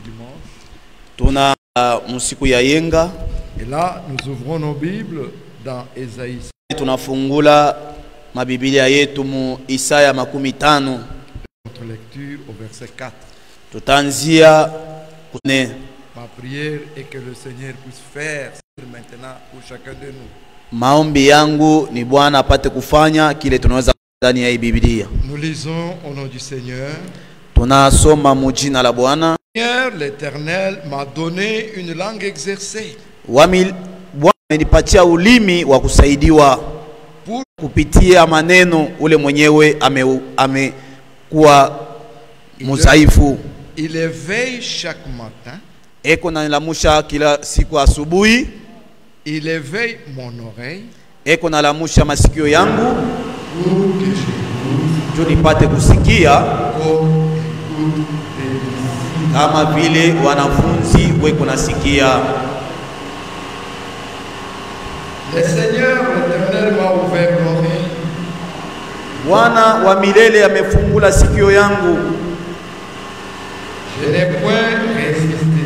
dimanche. Tuna musiku ya yenga. Et là, nous ouvrons nos Bibles dans Ésaïe. Tunafungula mabibilia yetu mu Isaya 15. Notre lecture au verset 4. Tutanzia kune. Ma prière est que le Seigneur puisse faire maintenant pour chacun de nous. Maombi yangu ni Bwana apate kufanya kile tunaweza ndani ya hii Biblia. Nous lisons au nom du Seigneur. Tunasoma mu jina la Bwana. Seigneur l'Éternel m'a donné une langue exercée. Bwana amenipatia ulimi wa kusaidiwa kupitia maneno ule mwenyewe amekuwa muzaifu. Il éveille chaque matin. Eko na nilamusha kila siku asubuhi. Il éveille mon oreille. Eko na lamusha masikio yangu juu nipate kusikia kama vile wanafunzi weko nasikia. Le Seigneur l'Éternel m'a ouvert l'oreille. Bwana wa milele amefungula sikio yangu. Je n'ai point résisté.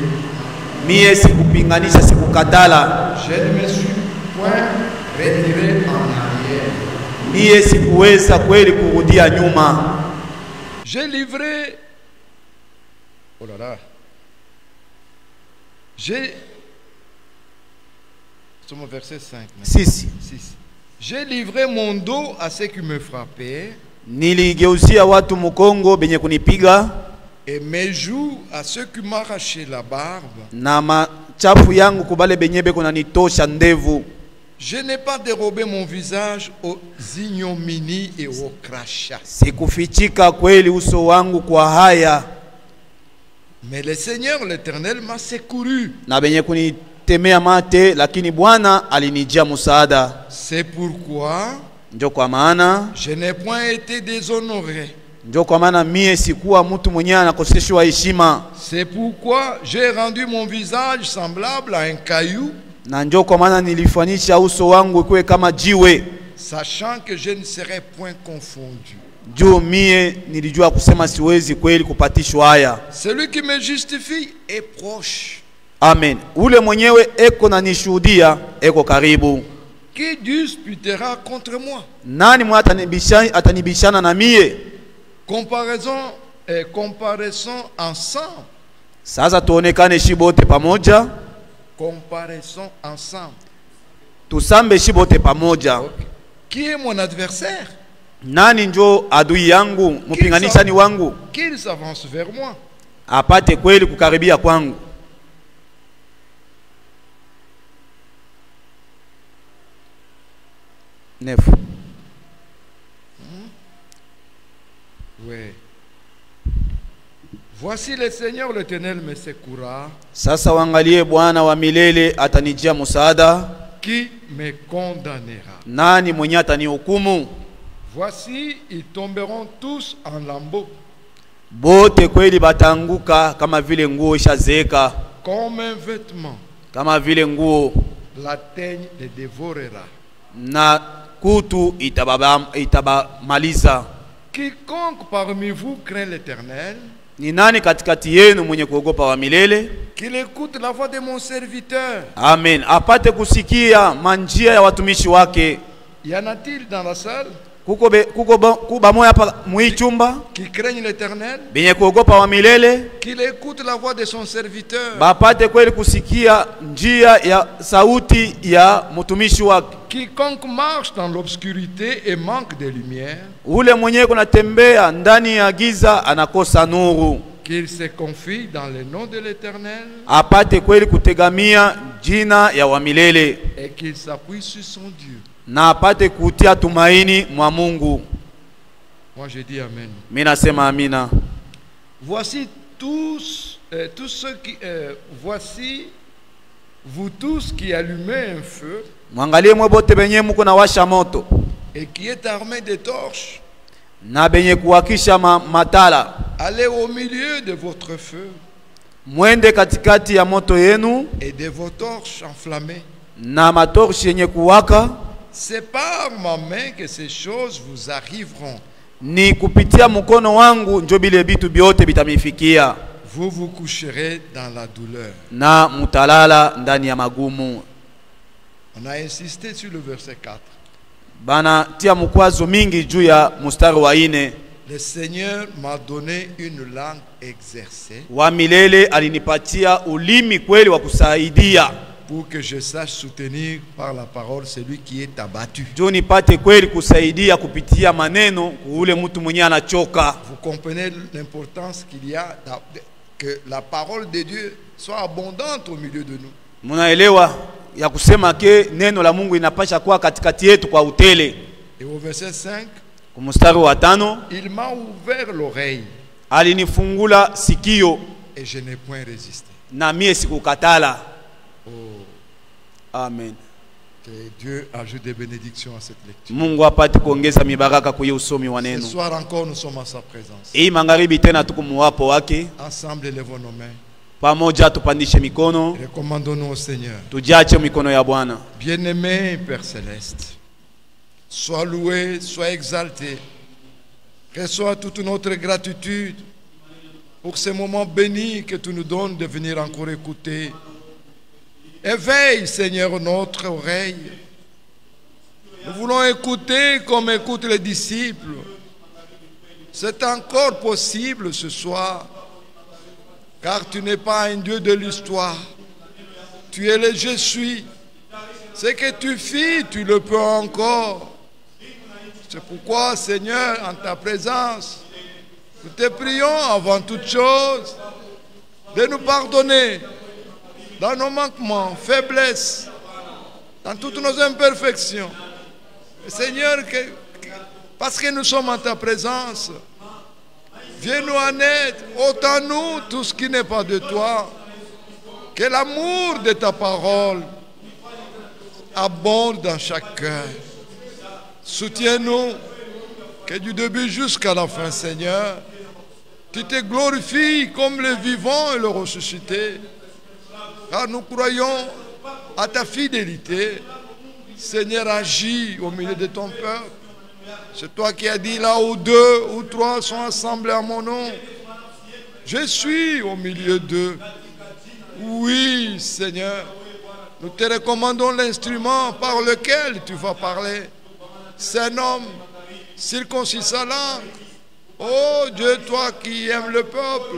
Mie sikupinganisha, sikukatala. Je ne me suis point retiré en arrière. Mie sikuweza kweli kurudia nyuma. J'ai livré. Oh là là. C'est mon verset 5. 6. J'ai livré mon dos à ceux qui me frappaient. Niligeuzia watu mkongo benye kunipiga. Et mes joues à ceux qui m'arrachaient la barbe. Na machafu yangu kubale benye beko nanitosha ndevu. Je n'ai pas dérobé mon visage aux ignominies et aux crachats. Sikufichika kweli uso wangu kwa haya. Mais le Seigneur l'Éternel m'a secouru. Na benye kunitemea mate lakini Bwana alinijia msaada. C'est pourquoi ndio kwa maana je n'ai point été déshonoré. Ndio kwa maana mie sikuwa mtu mwenyewe anakoseshwa heshima. C'est pourquoi j'ai rendu mon visage semblable à un caillou. Na ndio kwa maana nilifanyisha uso wangu kuwe kama jiwe. Sachant que je ne serai point confondu. Juu mie nilijua kusema siwezi kweli kupatishwa haya. Celui qui me justifie est proche. Amen. Ule mwenyewe eko na nishuhudia eko karibu. Qui disputera contre moi? Nani atanibishana na mie? Comparaison ensemble. Sasa tuonekane shibote pamoja. Comparaison ensemble. Tusambe shibote pamoja. Okay. Qui est mon adversaire? Nani njo adui yangu, mpinganishani wangu? Qu'il s'avance vers moi. Apate kweli kukaribia kwangu. Nefu. Oui. Voici le Seigneur l'Éternel me secourra. Sasa wangalie Bwana wa milele atanijia msaada. Qui me condamnera? Nani mwenye atanihukumu? Voici ils tomberont tous en lambeaux. Bote kweli batanguka kama vile nguo ishazeeka. Comme un vêtement. Kama vile nguo. La teigne les dévorera. Na kutu itabamaliza. Quiconque parmi vous craint l'Éternel. Ni nani katikati yenu mwenye kuogopa wa milele? Qu'il écoute la voix de mon serviteur. Amen. Apate kusikia manjia ya watumishi wake. Y en a-t-il dans la salle? Kuba moya hapa muichumba qui craignent l'Éternel? Benye kuogopa wa milele. Qu'il écoute la voix de son serviteur. Bapate kweli kusikia njia ya sauti ya mtumishi wake. Quiconque marche dans l'obscurité et manque de lumière. Ule mwenye kunatembea ndani ya giza anakosa nuru. Qu'il se confie dans le nom de l'Éternel. Apate kweli kutegamia jina ya wa milele. Et qu'il s'appuie sur son Dieu. Na apate kutia tumaini mwa Mungu. Moi je dis amen. Mimi nasema amina. Voici tous ceux qui voici vous tous qui allumez un feu. Mwangalie mwebote benye muko na washa moto. Et qui est armé de torches. Na benye kuwakisha matala. Allez au milieu de votre feu. Mwende katikati ya moto yenu. Et de vos torches enflammées. Na matorshi yenye kuwaka. C'est par ma main que ces choses vous arriveront. Ni kupitia mkono wangu njo bile bitu biote bitamifikia. vous vous coucherez dans la douleur. na mutalala ndani ya magumu. On a insisté sur le verset 4. Bana tia mukwazo mingi juu ya mustari wa 4. Le Seigneur m'a donné une langue exercée Wa milele alinipatia ulimi kweli wa kusaidia pour que je sache soutenir par la parole celui qui est abattu. juu nipate kweli kusaidia kupitia maneno ule mtu mwenye anachoka. Vous comprenez l'importance qu'il y a que la parole de Dieu soit abondante au milieu de nous. Munaelewa ya kusema ke neno la Mungu inapasha kuwa katikati yetu kwa utele. Et au verset 5, Kumustari wa 5, il m'a ouvert l'oreille alinifungula sikio et je n'ai point résisté. na mie sikukatala. Oh, Amen. que Dieu ajoute des bénédictions à cette lecture. Mungu apate kuongeza mibaraka kwa usomi wa Ce neno. soir encore, nous sommes en sa présence. Hii magharibi tena tuko muwapo wake. Ensemble, élevons nos mains. Pamoja tupandishe mikono, Recommandons-nous au Seigneur. tujache mikono ya Bwana. Bien-aimé Père Céleste, sois loué, sois exalté. Reçois toute notre gratitude pour ces moments bénis que tu nous donnes de venir encore écouter. Éveille, Seigneur, notre oreille. Nous voulons écouter comme écoutent les disciples. C'est encore possible ce soir, car tu n'es pas un Dieu de l'histoire. Tu es le je suis. Ce que tu fis, tu le peux encore. C'est pourquoi, Seigneur, en ta présence, nous te prions avant toute chose de nous pardonner dans nos manquements, faiblesses, dans toutes nos imperfections. Seigneur, parce que nous sommes en ta présence, viens-nous en aide, ôte-nous tout ce qui n'est pas de toi. Que l'amour de ta parole abonde dans chaque cœur. Soutiens-nous, que du début jusqu'à la fin, Seigneur, tu te glorifies comme le vivant et le ressuscité. Car nous croyons à ta fidélité. Seigneur, agis au milieu de ton peuple. C'est toi qui as dit là où 2 ou 3 sont assemblés à mon nom. Je suis au milieu d'eux. Oui, Seigneur, nous te recommandons l'instrument par lequel tu vas parler. C'est un homme, circoncis sa langue. Oh Dieu, toi qui aimes le peuple,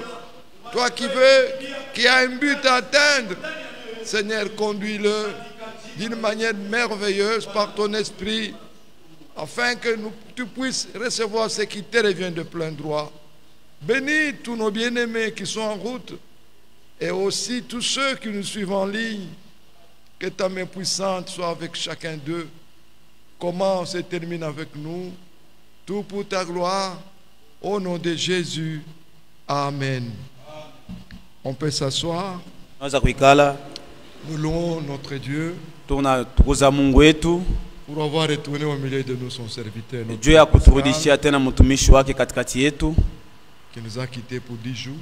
toi qui veux, qui as un but à atteindre, Seigneur, conduis-le d'une manière merveilleuse par ton esprit, afin que tu puisses recevoir ce qui te revient de plein droit. Bénis tous nos bien-aimés qui sont en route, et aussi tous ceux qui nous suivent en ligne. Que ta main puissante soit avec chacun d'eux. Commence et termine avec nous. Tout pour ta gloire. Au nom de Jésus. Amen. On peut s'asseoir. Naweza kuikala. Nous louons notre Dieu Tunatukuza Mungu wetu pour avoir retourné au milieu de nous son serviteur, notre juu ya frère, kuturudishia tena mtumishi wake katikati yetu. qui nous a quittés pour 10 jours.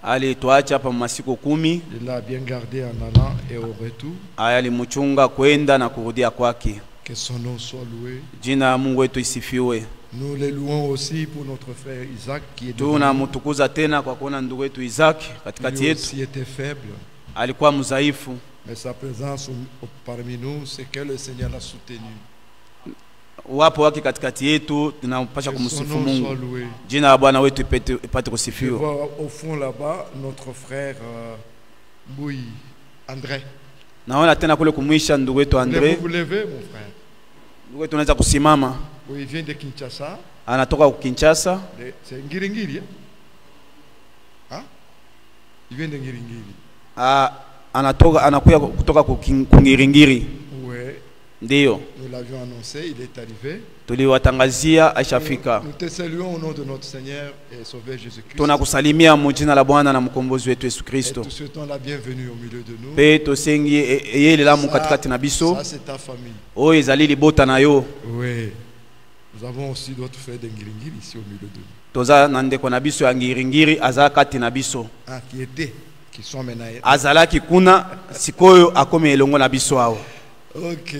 Alituacha hapa masiku 10. Il l'a bien gardé en allant et au retour. Alimuchunga kwenda na kurudia kwake. Que son nom soit loué. Jina la Mungu wetu isifiwe. Nous les louons aussi pour notre frère Isaac qui est devant nous. Tunamtukuza tena kwa kuona ndugu wetu Isaac katikati Lui yetu. aussi était faible, Alikuwa mzaifu, mais sa présence parmi nous, c'est que le Seigneur l'a soutenu. uwapo wake katikati yetu tunapasha Que son kumsifu nom soit Mungu. loué. Jina la Bwana wetu ipate Je kusifiwa. vois au fond là-bas notre frère Bouy, André. Naona tena kule kumwisha ndugu wetu Andre. Voulez-vous vous lever, mon frère? Ndugu wetu anaweza kusimama. Oui, il vient de Kinshasa. Anatoka ku Kinshasa. C'est Ngiringiri. Hein? Il vient de Ngiringiri. Anakuya kutoka Kungiringiri. Oui, Ndiyo. nous l'avions annoncé, il est arrivé. Tuliwatangazia aishafika. Nous te saluons au nom de notre Seigneur et Sauveur Jésus-Christ. Tunakusalimia mjina la Bwana na mkombozi wetu Yesu Et Kristo. nous souhaitons la bienvenue au milieu de nous. Pe tosengi yele lamu katikati na biso. Ça, c'est ta famille. O ezali libota na yo. Oui. Nous avons aussi d'autres frères d'Ngiringiri ici au milieu de nous. Toza na ndeko na biso ya Ngiringiri aza kati na biso. Ah, qui étaient, qui sont maintenant. Azalaki kuna sikoyo akome elongo na biso awo. Ok.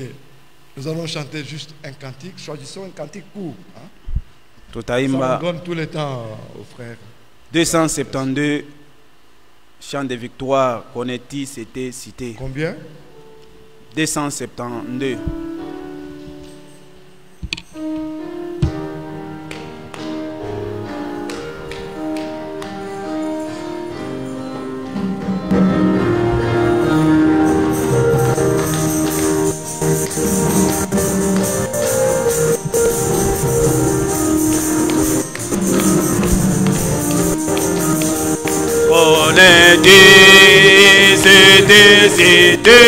Nous allons chanter juste un cantique. Choisissons un cantique court. Hein? Ça, Tutaimba on donne tout le temps aux frères. 272 Chant de victoire, Konéti, c'était cité. Combien? 272. C'était cité,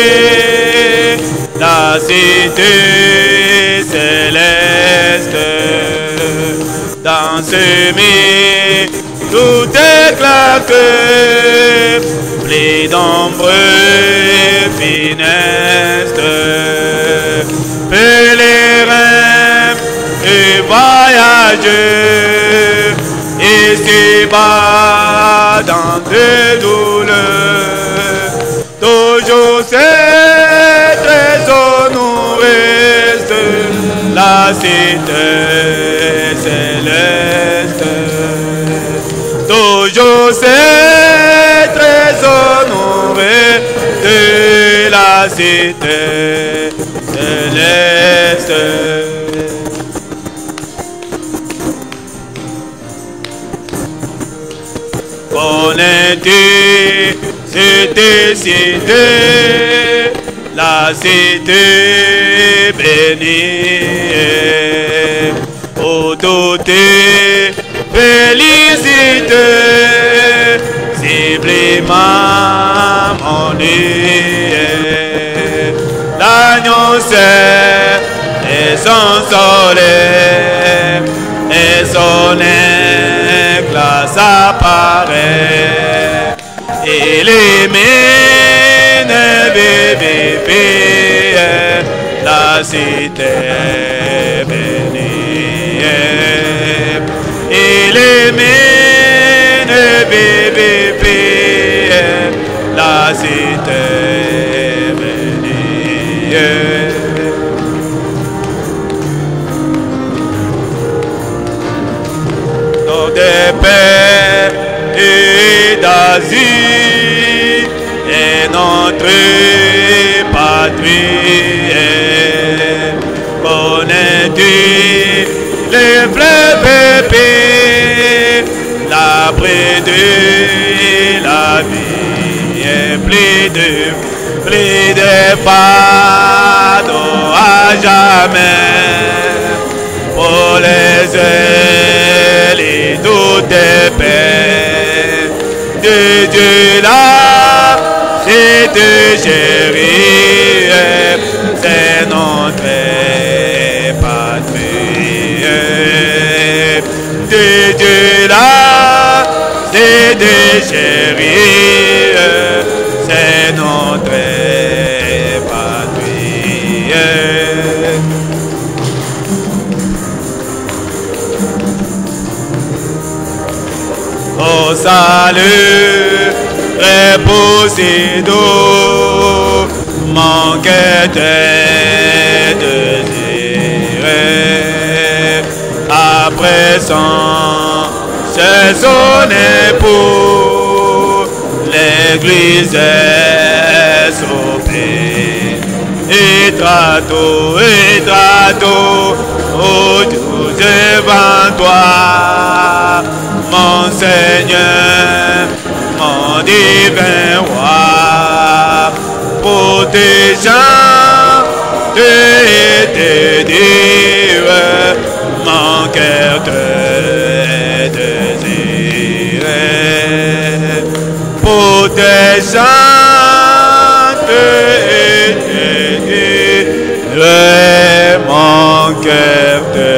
la cité céleste. Dans ce milieu, tout éclate, plis d'ombre funeste. Pèlerins et voyageurs, ici-bas dans des douleurs, toujours c'est trésor nous reste, la cité céleste. Toujours c'est trésor nous reste, la cité céleste. Konéti, c'était cité, la cité bénie. Au douté, félicité, subliment monie. L'agneau c'est et son soleil et son éclat s'apparaît. Illumine bébé, la cité bénie. Illumine bébé, la cité bénie. Nos des pères et d'Asie et notre patrie. Connais-tu les vrais bébés, l'abri de la vie est plus de fardeau à jamais pour les ailes toutes les paix de Dieu là, c'est de chérir, c'est notre patrie. De Dieu là, c'est de chérir, c'est notre patrie. Au salut, reposez d'eau, mon cœur te désirait. Après c'est son époux, l'église est sauvée. Et trato, oh Dieu devant toi, mon Seigneur, mon divin roi, pour tes gens te dire, mon cœur te désire. Pour tes gens te dire, mon cœur te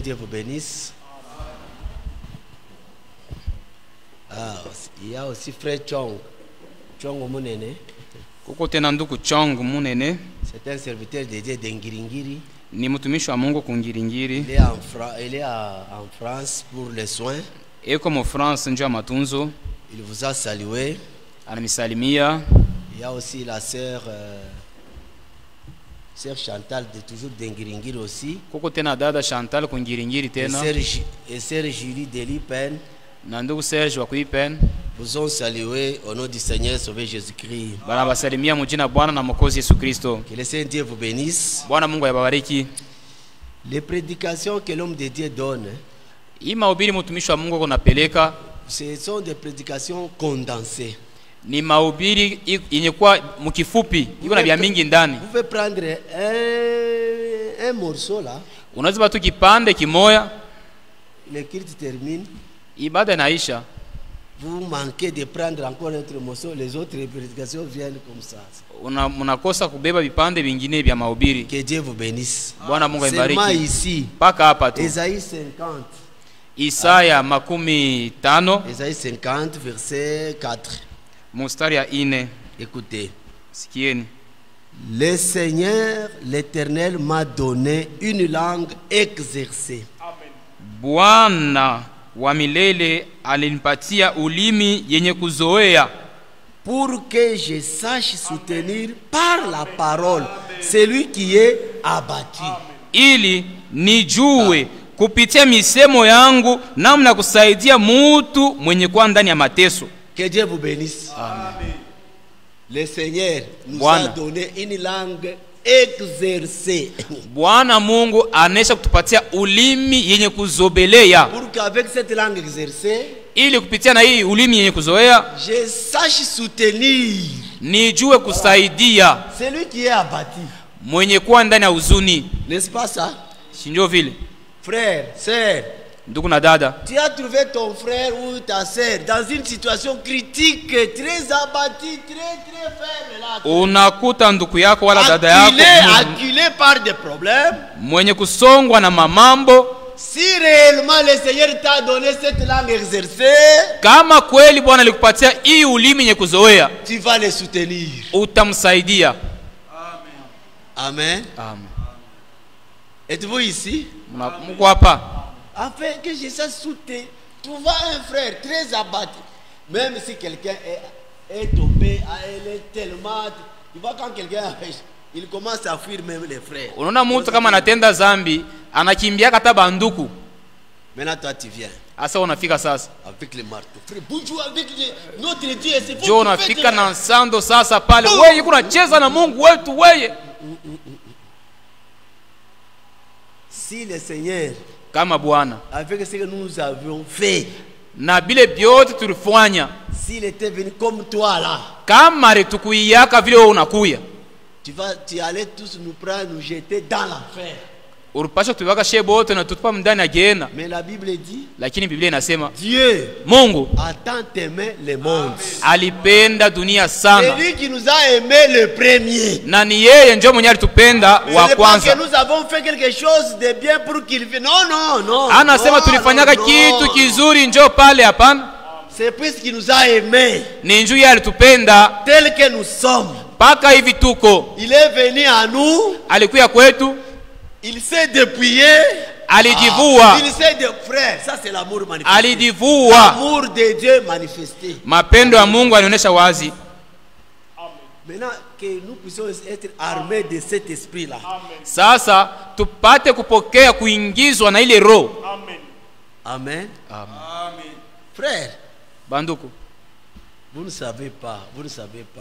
Dieu vous bénisse. Il y a aussi frère Chong Munene. Kuko ndugu Chong Munene. C'est un serviteur de Dieu d'Ngiringiri. Ni mtumishi wa Mungu kungiringiri. Il est en France pour les soins. Eko mu France njoo ya matunzo. Il vous a salué. Anamisalimia. Il y a aussi la sœur sœur Chantal de toujours d'Engiringiri aussi. kuko tena dada Chantal kungiringiri Et tena sœur Julie de Lipen. na ndugu Serge wa kuipen Vous ont salué au nom du Seigneur Sauvé Jésus-Christ. bana basalimia mujina Bwana na Mwokozi Yesu Kristo. Que le Saint-Dieu vous bénisse. Bwana Mungu ayabariki. Les prédications que l'homme de Dieu donne, Hii mahubiri mtumishi wa Mungu kunapeleka ce sont des prédications condensées. ni mahubiri yenye kwa mkifupi, iko na vya mingi ndani. Vous pouvez prendre un morceau là, Unaweza tu kipande kimoya, le culte termine, ibada inaisha, vous manquez de prendre encore un autre morceau, les autres prédications viennent comme ça. mnakosa kubeba vipande vingine vya mahubiri. Que Dieu vous bénisse. Bwana Mungu Seulement aibariki. ici, Paka hapa tu. Ésaïe 50. Isaya 15 Ésaïe 50, verset 4. mstari ya 4. Écoutez. Sikieni. Le Seigneur, l'Éternel, m'a donné une langue exercée. Bwana wa milele alinipatia ulimi yenye kuzoea, Pour que je sache soutenir par la parole celui qui est abattu. ili nijue kupitia misemo yangu namna kusaidia mutu mwenye kuwa ndani ya mateso. Que Dieu vous bénisse. Amen. Le Seigneur nous Bwana. a donné une langue exercée. Bwana Mungu anesha kutupatia ulimi yenye kuzobelea, Pour qu'avec cette langue exercée, ili kupitia na hii ulimi yenye kuzoea je sache soutenir nijue kusaidia celui qui est abattu. mwenye kuwa ndani ya huzuni. N'est-ce pas ça? Si ndio vile? Frère, sœur, Ndugu na dada, tu as trouvé ton frère ou ta sœur dans une situation critique, très abattu, très faible là. unakuta ndugu yako wala dada yako Acculé par des problèmes. mwenye kusongwa na mamambo. Si réellement le Seigneur t'a donné cette langue exercée, Kama kweli Bwana alikupatia hii ulimi yenye kuzoea, tu vas les soutenir. utamsaidia. Amen. Amen. Êtes-vous ici? Mko hapa Afin que je sache soutenir. Tu vois un frère très abattu. Même si quelqu'un est tombé, elle est tellement... Tu vois quand quelqu'un... Il commence à fuir même les frères. unaona mtu kama anatenda zambi anakimbia kata banduku. Maintenant toi tu viens. Asa unafika sasa, Avec le marteau. Frère, bonjour avec notre Dieu. C'est jo unafika na nsando sasa pale, wewe yuko unacheza na Mungu wetu wewe. Si le Seigneur, Kama Bwana avec ce que nous avions fait, na bile byote tulifanya, s'il était venu comme toi là, kama retukuyaka vile wewe unakuya, tu allais tous nous prendre, nous jeter dans l'enfer. ulipasha kutubaka shebo wote na tutupa ndani ya gehenna. Mais la Bible dit, Lakini Biblia inasema Dieu Mungu a tant aimé le monde. alipenda dunia C'est sana, lui qui nous a aimé le premier. na ni yeye ndio mwenye alitupenda Ce wa n'est pas kwanza. que nous avons fait quelque chose de bien pour qu'il vienne. Non. Anasema tulifanyaka kitu kizuri njoo pale, hapana. C'est puisqu'il nous a aimés Ni njoo yeye alitupenda tels que nous sommes. mpaka hivi tuko. Il est venu à nous. Alikuya kwetu, Il s'est dépouillé. alijivua, Il s'est de frère. Ça c'est l'amour manifesté. alijivua. L'amour de Dieu manifesté. Mapendo ya Mungu alionyesha wazi. Maintenant que nous puissions être armés de cet esprit-là. Sasa tupate kupokea kuingizwa na ile roho. Amen. Frère, Banduku, vous ne savez pas.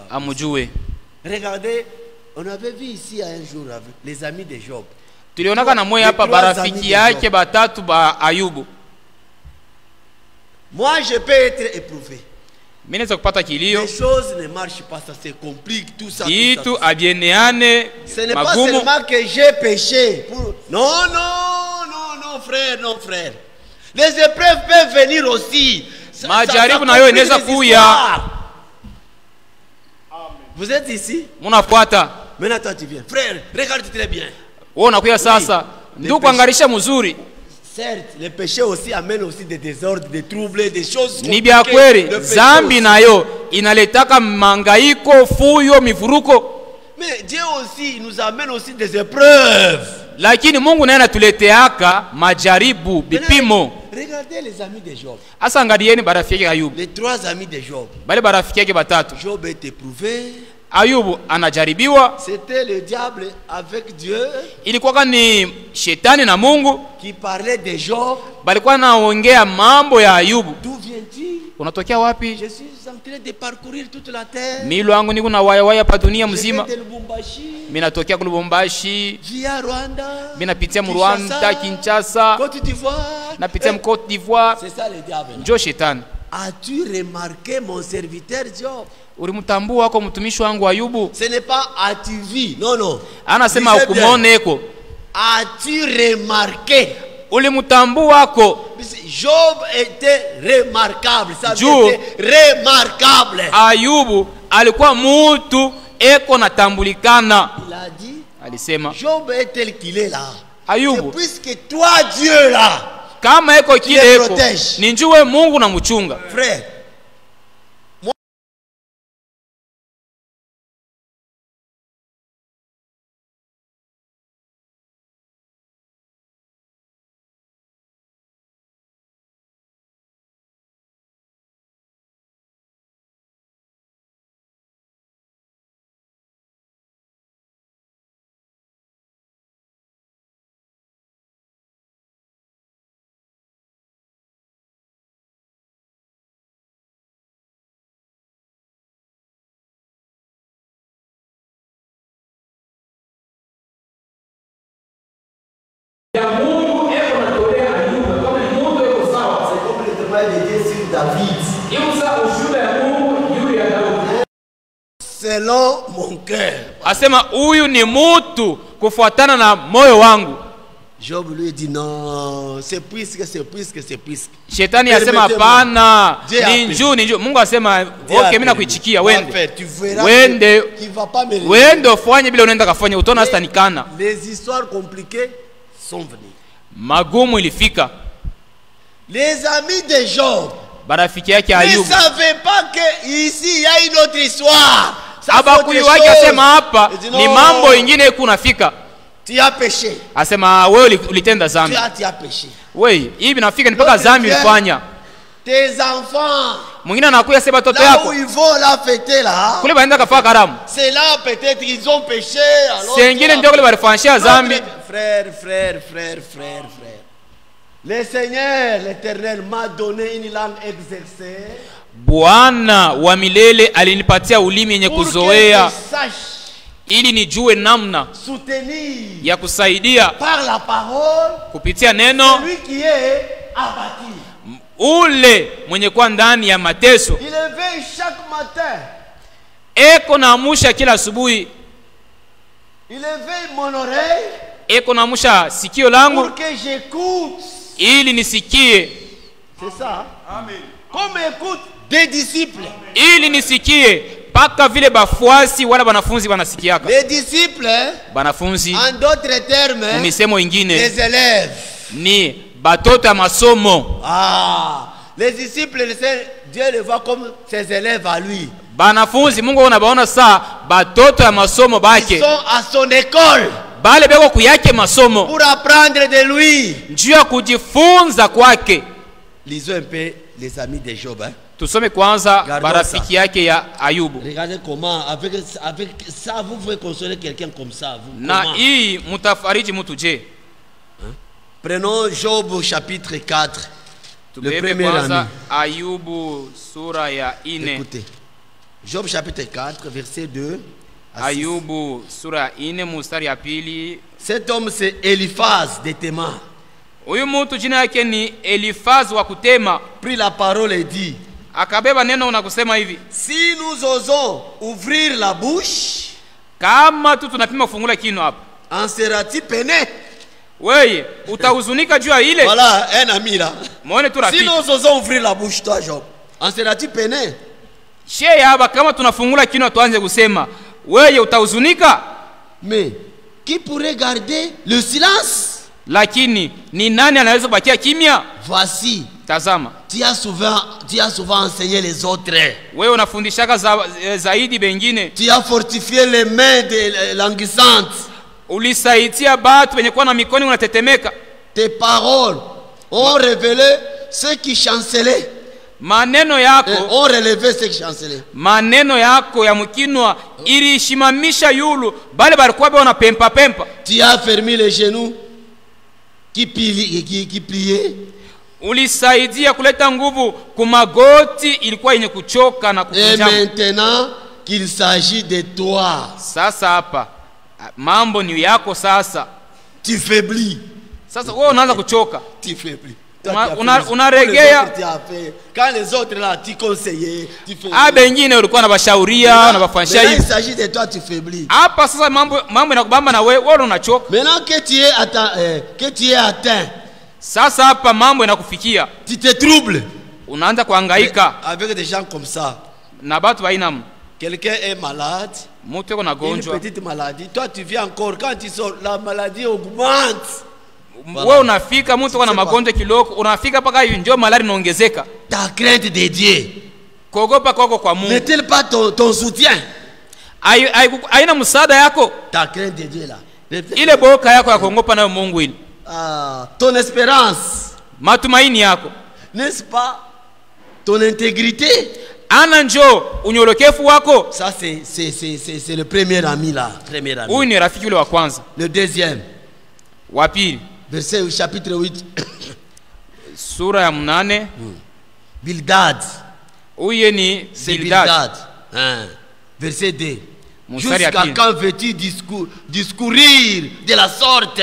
amujue. Regardez, on avait vu ici un jour avec les amis de Job. Tulionaka na moyo hapa barafiki yake batatu ba Ayubu. Moi, je peux être éprouvé. Mimi naweza kupata kilio, Les choses ne marchent pas, ça se complique, tout ça. kitu abieneane Ce n'est pas magumu. seulement que j'ai péché. Non, frère. Les épreuves peuvent venir aussi. Majaribu na yo inaweza kuya. Vous êtes ici? Munafuata. Maintenant, toi, tu viens. Frère, regarde très bien. Wewe unakuya sasa. Ndio kuangarisha mzuri. Certes, le péché aussi amène aussi des désordres, des troubles, des choses. Ni bya kweli, zambi nayo inaletaka mangaiko, fuyo, mivuruko. Mais Dieu aussi nous amène aussi des épreuves. Lakini Mungu naye anatuleteaka majaribu, bipimo. Regardez les amis de Job. Asa angalieni barafiki yake Ayubu. Les trois amis de Job. Bale barafiki yake batatu. Job est éprouvé. Ayubu anajaribiwa. C'était le diable avec Dieu Ilikuwa ni shetani na Mungu qui parlait de Job. balikuwa naongea mambo ya Ayubu. D'où viens-tu? Unatokea wapi? Je suis en train de parcourir toute la terre. Milo yangu niko na waya pa dunia Je mzima. viens de Lubumbashi, Mimi natokea Lubumbashi, via Rwanda, mimi napitia mu Rwanda, Kinshasa, Côte d'Ivoire. napitia mu Côte d'Ivoire. C'est ça le diable. Njo shetani. As-tu remarqué mon serviteur Job? Ulimtambua wako mtumishi wangu Ayubu? Ce n'est pas as-tu vu, non, non. Anasema Lisez bien. ukumwoneko. As-tu remarqué? Ulimtambua wako. Job était remarquable. Ça Job. était remarquable. Ayubu alikuwa mutu eko natambulikana. Il a dit, Alisema Job est tel qu'il est là. Ayubu, C'est puisque toi, Dieu, là, kama eko tu kile le eko protèges. ni njue Mungu na mchunga. Frère, selon mon cœur. Asema huyu ni mutu kufuatana na moyo wangu. Job lui dit non, c'est puisque. Shetani asema hapana, ni njuu. Mungu asema okay, mimi nakuichikia, wende. Wende. Wende ufanye bila unaenda kafanya, utaona hasta nikana. Les histoires compliquées sont venues. Magumu ilifika. Les amis de Job Barafiki yake ne Ayubu savaient pas que ici il y a une autre histoire. abakuli wake asema hapa ni mambo ingine kunafika. Tu as péché. Asema wewe ulitenda dhambi. Tu as péché. Wewe hivi nafika mpaka dhambi ulifanya. Tes enfants. Mwingine anakuja sema watoto Là yako où ils vont la fêter là. kule baenda kafaka karamu. C'est là peut-être ils ont péché alors. Sengine ndio kule balifanyia dhambi. Frère. Le Seigneur, l'Éternel m'a donné une langue exercée. Bwana wa milele alinipatia ulimi yenye kuzoea ili nijue namna soutenir ya kusaidia par la parole kupitia neno celui qui est abattu. Ule mwenye kwa ndani ya mateso. Il éveille chaque matin. Eko naamusha kila asubuhi. Il éveille mon oreille. Eko naamusha sikio langu pour que j'écoute. ili nisikie. C'est ça. Amen. Comme écoute des disciples. Ili nisikie paka vile bafuasi wala banafunzi wanasikiaka. Les disciples, banafunzi en d'autres termes, misemo ingine les élèves, ni batoto ya masomo. Les disciples, Dieu les voit comme ses élèves à lui. Banafunzi Mungu unabaona saa batoto ya masomo bake. Ils sont à son école. Bale beko kuyake masomo pour apprendre de lui. Njuu ya kujifunza kwake. Lisons un peu les amis de Job. Tusome kwanza barafiki yake ya Ayubu. Regardez comment avec ça vous pouvez consoler quelqu'un comme ça. Na hii mutafariji mtu je. Prenons Job chapitre 4. Le premier ami. Ayubu sura ya 4. Écoutez. Job chapitre 4 verset 2. Ayubu sura ya 4 mstari ya pili. Cet homme c'est Eliphaz de Théman. Huyu mtu jina yake ni Eliphaz wa Kutema. Pris la parole et dit. Akabeba neno na kusema hivi. Si nous osons ouvrir la bouche, kama tu tunapima kufungula kino hapa, en sera-t-il peiné? Wewe utahuzunika juu ya ile. Voilà un ami là. Muone tu rafiki. Si nous osons ouvrir la bouche, toi Job, en sera-t-il peiné? Shehe hapa kama tunafungula kino tuanze kusema, wewe utahuzunika? Mais qui pourrait garder le silence? Lakini ni nani anaweza bakia kimya? Voici. Tazama. Tu as souvent enseigné les autres. Wewe unafundishaka zaidi bengine. Tu as fortifié les mains de languissantes. Ulisaidia batu wenye kuwa na mikono unatetemeka. Tes paroles ont révélé ceux qui chancelaient. maneno yako ont relevé ce qui chancelait. maneno yako ya mkinwa ilishimamisha yulu bale balikuwa bwana pempa pempa. Tu as fermé les genoux qui pliaient. Ulisaidia kuleta nguvu kumagoti ilikuwa yenye kuchoka na Et kukunjama. maintenant qu'il s'agit de toi, Sasa hapa mambo ni yako sasa. tu faiblis. Sasa wewe unaanza kuchoka. Tu faiblis. Unaregea. Quand les autres là, tu conseillais, tu faiblis. Bengine ulikuwa na bashauria na bafanyisha Maintenant, il hivi. s'agit de toi, tu faiblis. Hapa sasa mambo yanakubamba na wewe unachoka. Maintenant que tu es atteint, Sasa hapa mambo yanakufikia. tu te troubles. Unaanza kuhangaika Avec des gens comme ça. na batu bainamu. Quelqu'un est malade, Mtu yuko na une gonjwa. petite maladie. Toi, tu viens encore. Quand tu sors, la maladie augmente. Wewe unafika mtu na magonjwa kiloko, unafika paka hivi ndio malaria inaongezeka. Ta crainte de Dieu Kuogopa kwako kwa Mungu. n'est-elle pas ton soutien? Haina msaada yako. Ta crainte de Dieu là. Ile boka yako ya kuogopa nayo Mungu ile. Ton espérance, Matumaini yako. n'est-ce pas? Ton intégrité. Ana njoo unyolokefu wako. Ça c'est le premier ami là. Premier ami. Huyu ni rafiki yule wa kwanza. Le deuxième, Wa pili. verset chapitre 8. Sura ya 8. Bildad. Huyu ni C'est Bildad. Bildad. Hein. Verset 2. Mstari ya Jusqu'à pili. quand veux-tu discourir de la sorte?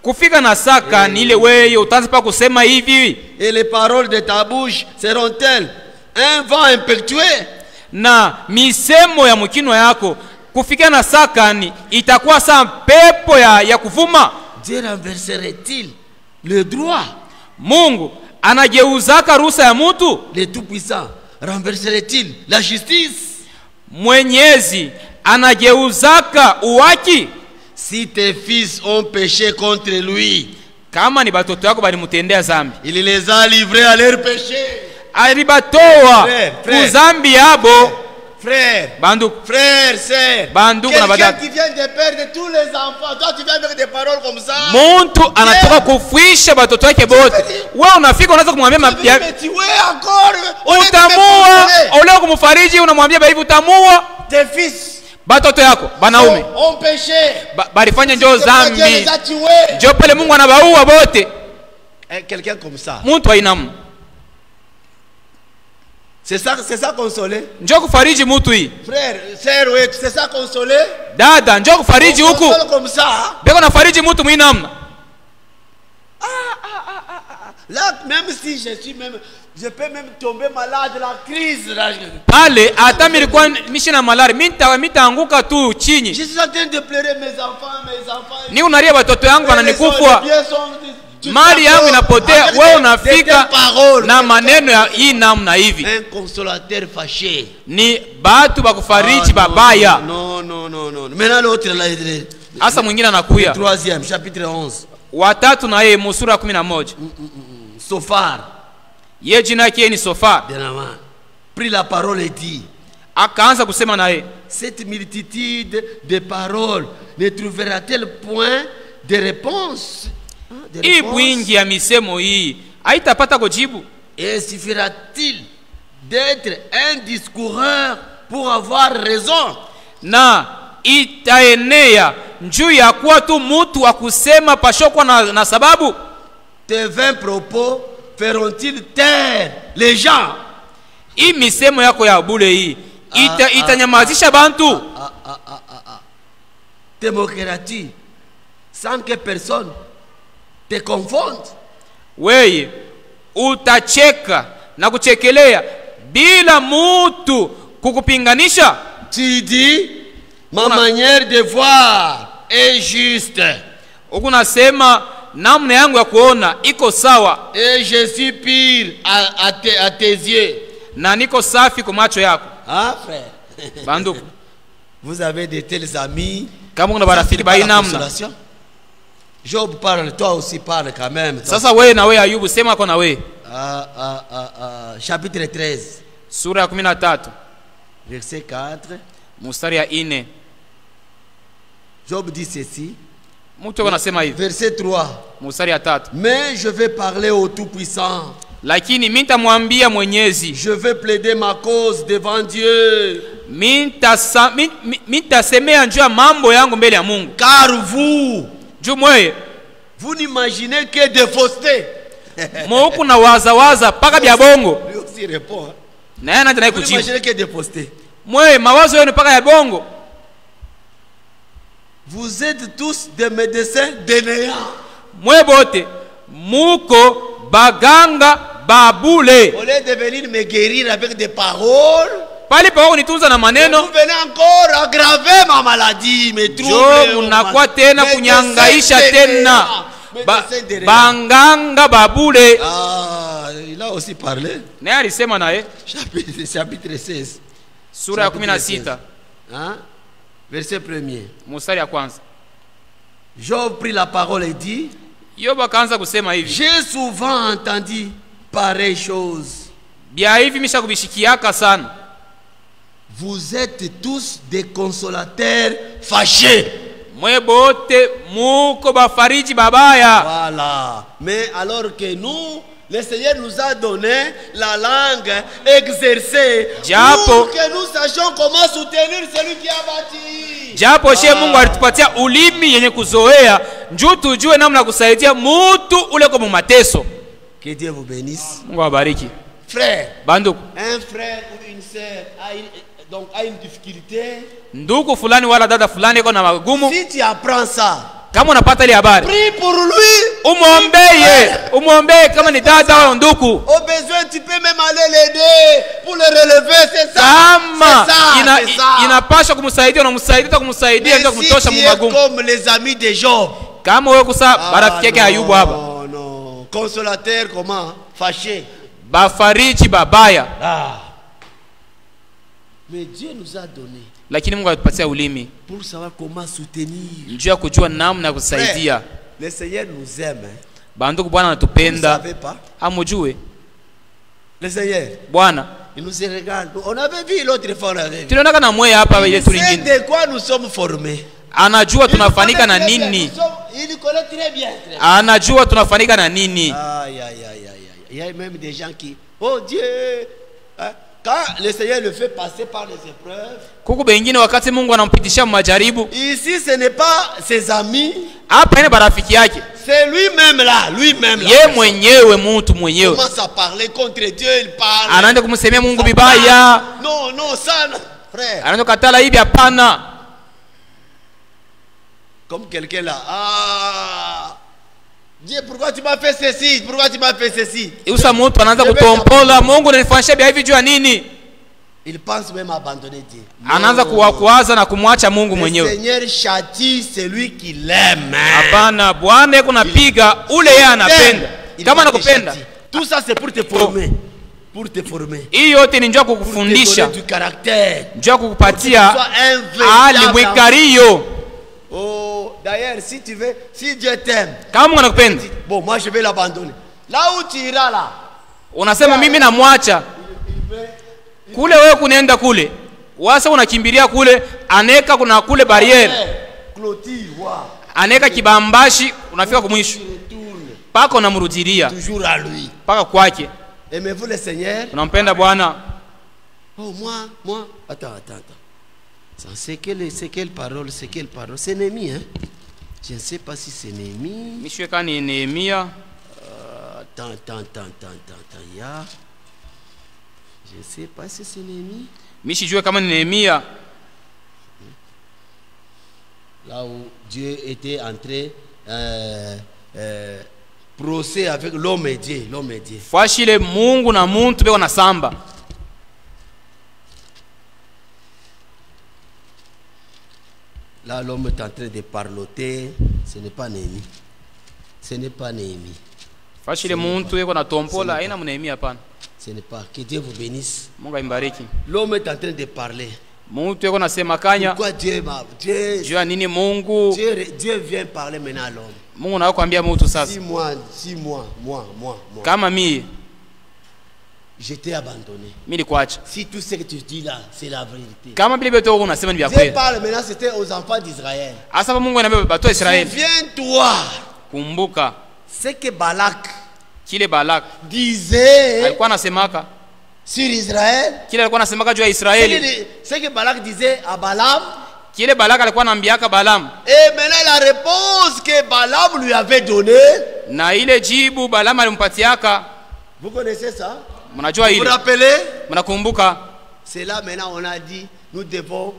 Kufika na saka ni ile wewe utaanza pa kusema hivi. Et les paroles de ta bouche seront-elles un vent impétueux? Na misemo ya mkinwa yako kufika na saka ni itakuwa saa pepo ya kuvuma. Dieu renverserait-il le droit? Mungu anageuzaka ruhusa ya mtu? Le Tout-Puissant renverserait-il la justice? Mwenyezi anageuzaka uwaki? Si tes fils ont péché contre lui, Kama ni batoto yako balimutendea zambi, il les a livrés à leur péché. alibatoa Frère. kuzambi yabo. Frère, Banduku, frère, sœur, Banduku na quelqu'un badada. qui vient de perdre tous les enfants, toi tu viens avec des paroles comme ça. muntu anatoka kufuisha batoto yake bote. Wewe unafika unaanza kumwambia Tu veux me tuer encore? Au lieu de me utamua, consoler. ole kumfariji unamwambia hivi utamua. Tes fils Batoto yako banaume ont péché. balifanya njoo C'est pourquoi Dieu zambi, les a tués. njoo pale Mungu anabaua bote. Quelqu'un comme ça. Muntu ainamu C'est ça consoler. njoo kufariji mutu hii. Frère, sœur, oui, c'est ça consoler. Dada njoo kufariji On huku. console comme ça. Beko nafariji mutu mwinamna. Là, même si je peux même tomber malade, la crise. Là, Pale hata nilikuwa mishi na malaria, mitaanguka tu chini. je suis en train de pleurer mes enfants. Ni unalia watoto yangu wananikufa. Les biens sont- Mali yangu inapotea, Avec wewe des unafika paroles. na maneno ya hii namna hivi. Un consolateur fâché. Ni batu bakufariji babaya. Non. Maintenant l'autre là, Asa mwingine anakuya. troisième, chapitre 11. Watatu na yeye musura 11. Sophar, Ye jina yake ni Sofa. bien avant, prit la parole et dit, Akaanza kusema na yeye, cette multitude de paroles ne trouvera-t-elle point de réponse? De hii réponse? bwingi ya misemo hii haitapata kujibu. Et suffira-t-il d'être un discoureur pour avoir raison? Na itaenea njuu ya kuwa tu mutu wa kusema pashokwa na sababu. Tes 20 propos feront-ils taire les gens? Hii misemo yako ya bule hii itanyamazisha bantu. Te moqueras-tu sans que personne te confonde? Weye utacheka na kuchekelea bila mutu kukupinganisha. Tu dis, ma manière de voir est juste. Ukunasema namna yangu ya kuona iko sawa Et je suis pire à tes yeux. na niko safi kwa macho yako. Ah, frère. Banduku, Vous avez de tels amis. kama una Ça, barafiki c'est pas la bainamna. consolation. Job parle, toi aussi parle quand même. Sasa wewe na wewe Ayubu sema kwa na wewe. Chapitre 13, Sura ya 13 verset 4. mstari ya 4. Job dit ceci. Mtu anasema hivi, Verset 3. mstari ya 3. Mais je vais parler au Tout-Puissant. lakini mimi nitamwambia Mwenyezi, je vais plaider ma cause devant Dieu. Mitasemea njoo mambo yangu mbele ya Mungu. Car vous, vous n'imaginez que des faussetés. Moku na waza paka bya bongo. Lui aussi répond. Na yana ndana kujibu. Vous n'imaginez que des faussetés. Mawazo yenu paka ya bongo. Vous êtes tous des médecins de néant. Bote muko baganga babule. Au lieu de venir me guérir avec des paroles, pali pa unitunza na maneno, vous venez encore aggraver ma maladie, mes troubles. Munakuwa tena kunyangaisha tena. Banganga babule. Ah, il a aussi parlé. Na alisema naye. Chapitre 16. Sura ya 16. Hein? Verset 1er. Mstari ya kwanza. Job prit la parole et dit, Yoba kaanza kusema hivi, j'ai souvent entendu pareille chose. Bia hivi misha kubishikiaka sana. Vous êtes tous des consolateurs fâchés. Bote muko bafariji babaya. Voilà. Mais alors que nous, le Seigneur nous a donné la langue exercée pour que nous sachions comment soutenir celui qui a bâti. Japo she Mungu alitupatia ulimi yenye kuzoea, njoo tujue namna kusaidia mtu ule kwa mateso. Que Dieu vous bénisse. Mungu awabariki. Frère, banduku, un frère ou une sœur a une difficulté. Ndugu fulani wala dada fulani iko na magumu. Si tu apprends ça, kama unapata ile habari, prie pour lui. Umuombee kama ni dada au ndugu. Au besoin tu peux même aller l'aider pour le relever, c'est ça. Kama inapaswa kumsaidia, unamsaidia kumsaidia ndio kumtosha mu magumu. Comme les amis de Job. Kama wewe kusa barafiki yake Ayubu hapa. Non. Consolateur comment? Fâché. Bafariji babaya. Mais Dieu nous a donné. Lakini Mungu alitupatia ulimi pour savoir comment soutenir. Njoo ya kujua namna ya kusaidia. Le Seigneur nous aime. Banduku, Bwana anatupenda. Vous savez pas? Amujue. Le Seigneur. Bwana. Il nous regarde. On avait vu l'autre fois, on avait vu. Tuliona kana mwe hapa ile tulingine. Il sait de quoi nous sommes formés. Anajua tunafanika na nini. Il connaît très bien. Anajua tunafanika na nini. Aïe. Il y a même des gens qui, oh Dieu, quand le Seigneur le fait passer par les épreuves, kuku bengine wakati Mungu anampitisha majaribu. Ici ce n'est pas ses amis. Hapa ni barafiki yake. C'est lui-même là. Ye mwenyewe mtu mwenyewe. Commence à parler contre Dieu, il parle. Anaanza kumsemea Mungu vibaya. Non, ça, frère. Anaanza katala hivi hapana. Comme quelqu'un là, Dieu, pourquoi tu m'as fait ceci? Pourquoi tu m'as fait ceci? Usa mtu anaanza kutompola, Mungu ananifanyisha bia hivi jua nini? Il pense même abandonner Dieu. Anaanza kuwaza na kumwacha Mungu mwenyewe. Le Seigneur châtie celui qui l'aime. Hapana, Bwana yako napiga ule yeye anapenda. Kama anakupenda. Tout ça c'est pour te former. Pour te former. Hii yote ni njoo kukufundisha. Du caractère. Njoo kukupatia hali mwikario. Oh, d'ailleurs, si tu veux, si Dieu t'aime, bon, moi je vais l'abandonner. Là où tu iras là, unasema mimi namwacha kule, wewe kunaenda kule, wasa unakimbilia kule, aneka kuna kule barriere, aneka kibambashi, unafika kumwisho paka unamrudilia toujours à lui, paka kwake. Aimez-vous le Seigneur? Unampenda Bwana? Oh, moi, attends. C'est quelle parole? C'est Néhémie, hein? Je ne sais pas si c'est Néhémie. Monsieur Kani Néhémia. Attends. Je ne sais pas si c'est Néhémie. Mishi kama ni Néhémia. Là où Dieu était entré procès avec l'homme et Dieu. Fashile Mungu na muntu beko na samba. Là, l'homme est en train de parloter. Ce n'est pas Néhémie. Fashile muntu yeko na tompola, haina Néhémia hapana. Ce n'est pas. Que Dieu vous bénisse. Mungu imbariki. L'homme est en train de parler. Muntu yeko nasema kanya. Pourquoi Dieu nini Mungu? Dieu vient parler maintenant à l'homme. Mungu na kuambia mtu sasa. 6 mois. Kama mimi j'étais abandonné. Si tout ce que tu dis là, c'est la vérité. Dieu parle maintenant, c'était aux enfants d'Israël. Souviens-toi. Kumbuka. C'est que Balak kile Balak disait alikuwa anasemaka, sur Israël, kile alikuwa anasemaka juu ya Israeli, ce que Balak disait à Balaam, kile Balak alikuwa anambiaka Balaam, et maintenant la réponse que Balaam lui avait donnée, na ile jibu Balaam alimpatiaka. vous connaissez ça? Mnajua Vous vous ile? rappelez? Mnakumbuka? C'est là maintenant on a dit, nous devons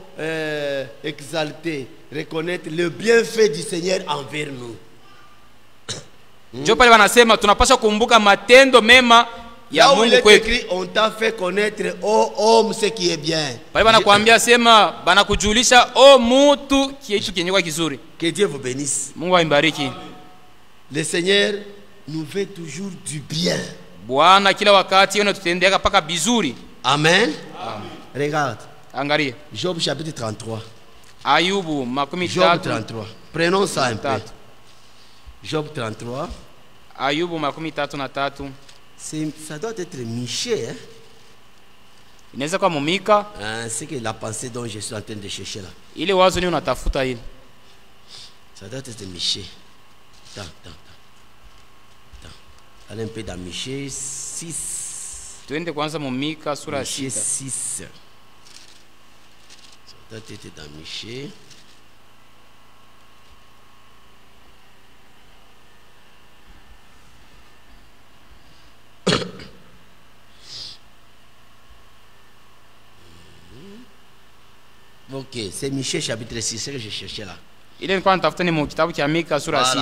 exalter, reconnaître le bienfait du Seigneur envers nous. Ndio pale wanasema tunapaswa kumbuka matendo mema ya Là où il Mungu est kwetu. écrit, on t'a fait connaître, ô homme, ce qui est bien. Pale wanakuambia sema banakujulisha o mutu kitu kinyekwa kizuri. Que Dieu vous bénisse. Mungu aimbariki. Le Seigneur nous fait toujours du bien. Bwana kila wakati yeye anatutendeaka paka bizuri. Amen. Amen. Regarde. Angalia. Job chapitre 33. Ayubu makumi Job tatu. 33. Prenons ça un peu. Tatu. Job 33. Ayubu makumi tatu na tatu. Ça doit être Michée. Hein? Inaweza kuwa Mumika. C'est que la pensée dont je suis en train de chercher là. Ile wazo ni unatafuta ile. Ça doit être Michée. Attends. Allez un peu dans Michée 6. Tuende kwanza Mumika sura ya Michée 6. 6. Ça doit être dans Michée. Ok, c'est Michée chapitre 6, c'est ce que je cherchais là. Ile nilikuwa natafuta ni mu kitabu cha Mika sura ya 6.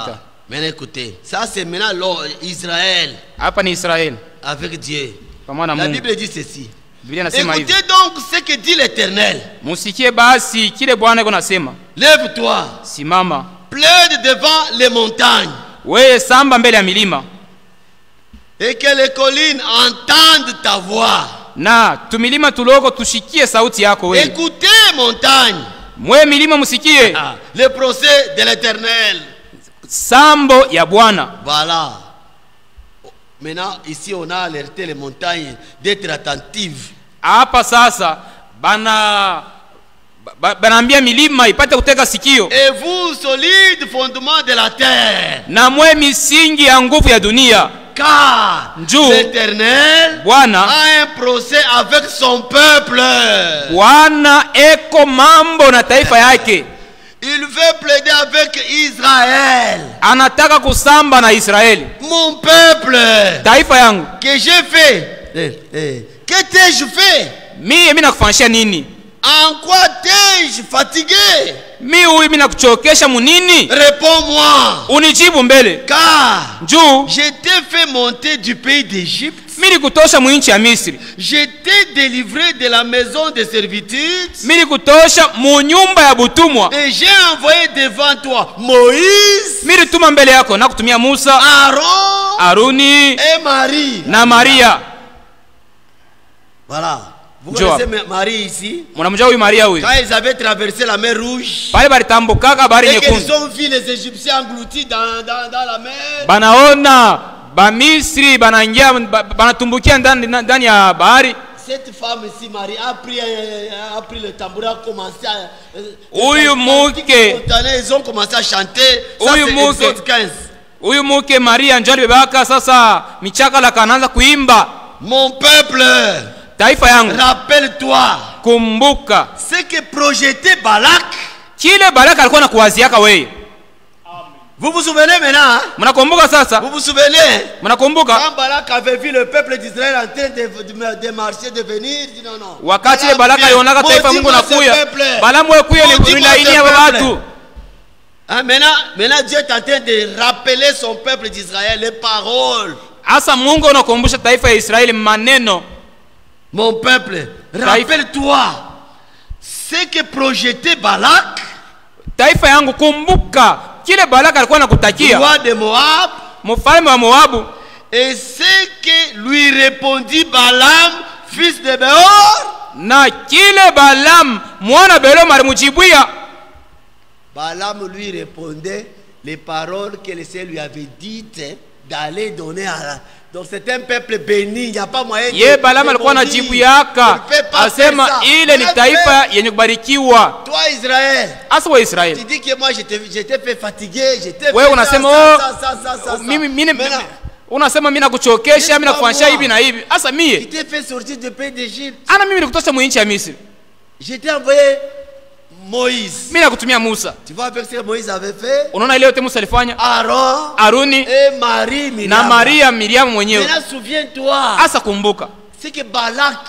Maintenant écoutez, ça c'est maintenant Israël Hapa ni Israeli avec Dieu. pamoja na La Mungu. Bible dit ceci. Biblia inasema hivi. Écoutez donc ce que dit l'Éternel. Musikie basi kile Bwana yuko nasema. Lève-toi, Simama. plaide devant les montagnes, Wewe samba mbele ya milima. et que les collines entendent ta voix. Na tumilima tuloko tushikie sauti yako wewe. Écoutez montagne, Mwe milima musikie le procès de l'Éternel. sambo ya Bwana. Voilà. Maintenant, ici, on a alerté les montagnes d'être attentives. Hapa sasa banaambia milima ipate kuteka sikio. Et vous, solide fondement de la terre, Na mwe misingi ya nguvu ya dunia. car Njoo. l'Éternel Bwana a un procès avec son peuple. Bwana eko mambo na taifa yake. Il veut plaider avec Israël. Anataka kusamba na Israeli. Mon peuple, Taifa yangu. que j'ai fait. Que t'ai-je fait? Mimi nakufanyisha nini? En quoi t'ai-je fatigué? Mimi nakuchokesha munini? Réponds-moi. Unijibu mbele. Car Njoo. je t'ai fait monter du pays d'Égypte. Mimi kutosha mwinchi ya Misri. Je t'ai délivré de la maison de servitude. Mimi kutosha mu nyumba ya butumwa. Et j'ai envoyé devant toi Moïse, Mimi tuma mbele yako na kutumia Musa, Aaron Aruni et Marie. na Maria. Voilà. Vous Joab. connaissez Marie ici? Mnamjua huyu Maria huyu? Quand ils avaient traversé la mer Rouge, Pale balitambukaka bahari et qu'ils nyekundu. ont vu les Égyptiens engloutis dans la mer, Banaona ba Misri banaingia banatumbukia ndani ya bahari. cette femme ici, Marie, a pris le tambourin, a commencé à... Huyu muke. Ils ont commencé à chanter. Ça, Huyu c'est muke. Exode 15. Huyu muke Maria njoo alibebaka sasa michaka la kanaanza kuimba. Mon peuple, Taifa yangu, rappelle-toi kumbuka ce que projetait Balak. kile Balaka alikuwa anakuwaziaka wewe. Vous vous souvenez maintenant, hein? Mnakumbuka sasa? Vous vous souvenez? Mnakumbuka Quand Balak avait vu le peuple d'Israël en train de marcher, de venir, il dit non, non. wakati ile Balaka alionaka taifa Mungu nakuya. Balamu wewe kuya ni laini ya watu. Hein, maintenant Dieu est en train de rappeler son peuple d'Israël les paroles. Asa Mungu anakumbusha taifa ya Israeli maneno. Mon peuple, rappelle-toi ce que projetait Balak, Taifa yangu kumbuka kile Balaka alikuwa anakutakia. roi de Moab, Mfalme wa Moabu. et ce que lui répondit Balaam, fils de Béor. Na kile Balaam mwana Balaam alimujibia. Balaam lui répondait les paroles que le Seigneur lui avait dites d'aller donner à... Donc c'est un peuple béni, il n'y a pas moyen de... Ye Balaam alikuwa anajibu yaka. Asema ile ni taifa yenye kubarikiwa. Toi Israël, Asa wa Israeli. tu dis que moi je t'ai fait fatiguer, je t'ai fait Wewe unasema ça. mimi Unasema mimi nakuchokesha, mimi nakufanyisha hivi na hivi. Asa mie. Qui t'ai fait sortir du pays d'Égypte. Ana mimi nikutosha mu nchi ya Misri. Je t'ai envoyé Moïse. Mimi nakutumia Musa. Tu vois avec ce que Moïse avait fait? Unaona ile yote Musa alifanya? Aaron, Aruni et Marie, Miriam. na Maria Miriam mwenyewe. Maintenant souviens-toi. Asa kumbuka. C'est que Balak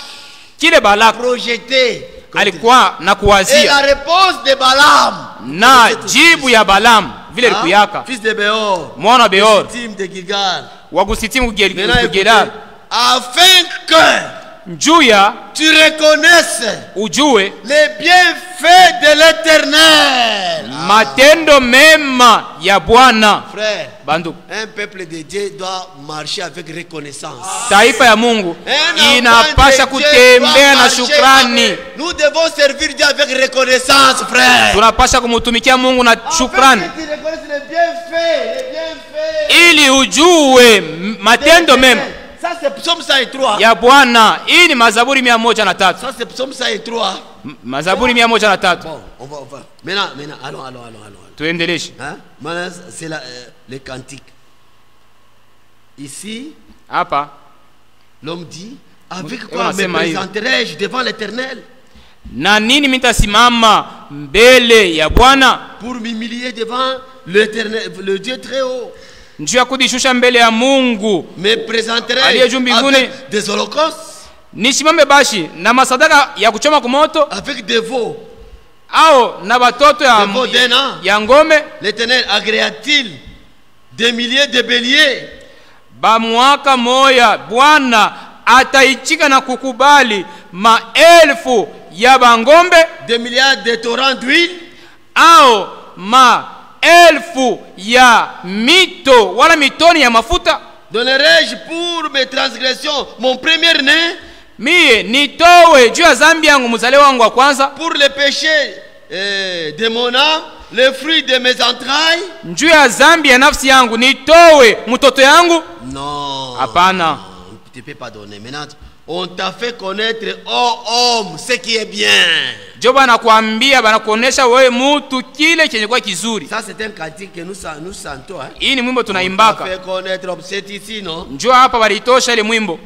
Kile Balak projeté. alikuwa na Et kuwazia la réponse de Balaam. na jibu ya Balaam vile likuyaka. Fils de Béor. Mwana Beor Tim de Gilgal. wagusitimu Maintenant, kugerar écoutez, afin que njuya tu reconnaisses ujue les bienfaits de l'Éternel. matendo mema ya Bwana. Frère, Banduku, un peuple de Dieu doit marcher avec reconnaissance. taifa ya Mungu Un enfant inapasha de Dieu kutembea doit na marcher shukrani. avec- Nous devons servir Dieu avec reconnaissance, frère. Tunapasha kumutumikia Mungu na shukrani Afin que tu reconnaisses les bienfaits ili ujue matendo mema Ça c'est psaume 103. ya Bwana. Hii ni Mazaburi 103. Ça c'est psaume 103. Mazaburi 103. Bon, on va. Maintenant, allons. Tuendeleshe. Hein? Maintenant, c'est le cantique. Ici, Hapa l'homme dit, avec On quoi me asema hivi. présenterai-je devant l'Éternel na nini mitasimama mbele ya Bwana pour m'humilier devant l'Éternel, le Dieu très haut. njuu ya kujishusha mbele ya Mungu? Me présenterai Aliye juu mbinguni. avec des holocaustes, Nisimame bashi na masadaka ya kuchoma kumoto avec des veaux. au na batoto Devo dena. ya ngome? L'Éternel agréa-t-il des milliers de béliers? Ba mwaka moya Bwana ataichika na kukubali maelfu ya bangombe Des milliards de torrents d'huile? au maelfu ya mito wala mitoni ya mafuta? Donnerai-je pour mes transgressions mon premier-né? Mie nitowe juu ya zambi yangu mzale wangu wa kwanza, Pour les péchés de mon âme, les fruits de mes entrailles? juu ya zambi ya nafsi yangu nitowe mtoto yangu? Non. Hapana. Tu ne peux pas donner. Maintenant, on t'a fait connaître, oh homme, ce qui est bien. Jo banakuambia banakuonesha wewe mutu kile chenye kwa kizuri. Ça, c'est un cantique que nous sentons. Hein? Hii ni mwimbo On t'a tunaimbaka. fait connaître, c'est ici, non? Njoo hapa walitosha ile mwimbo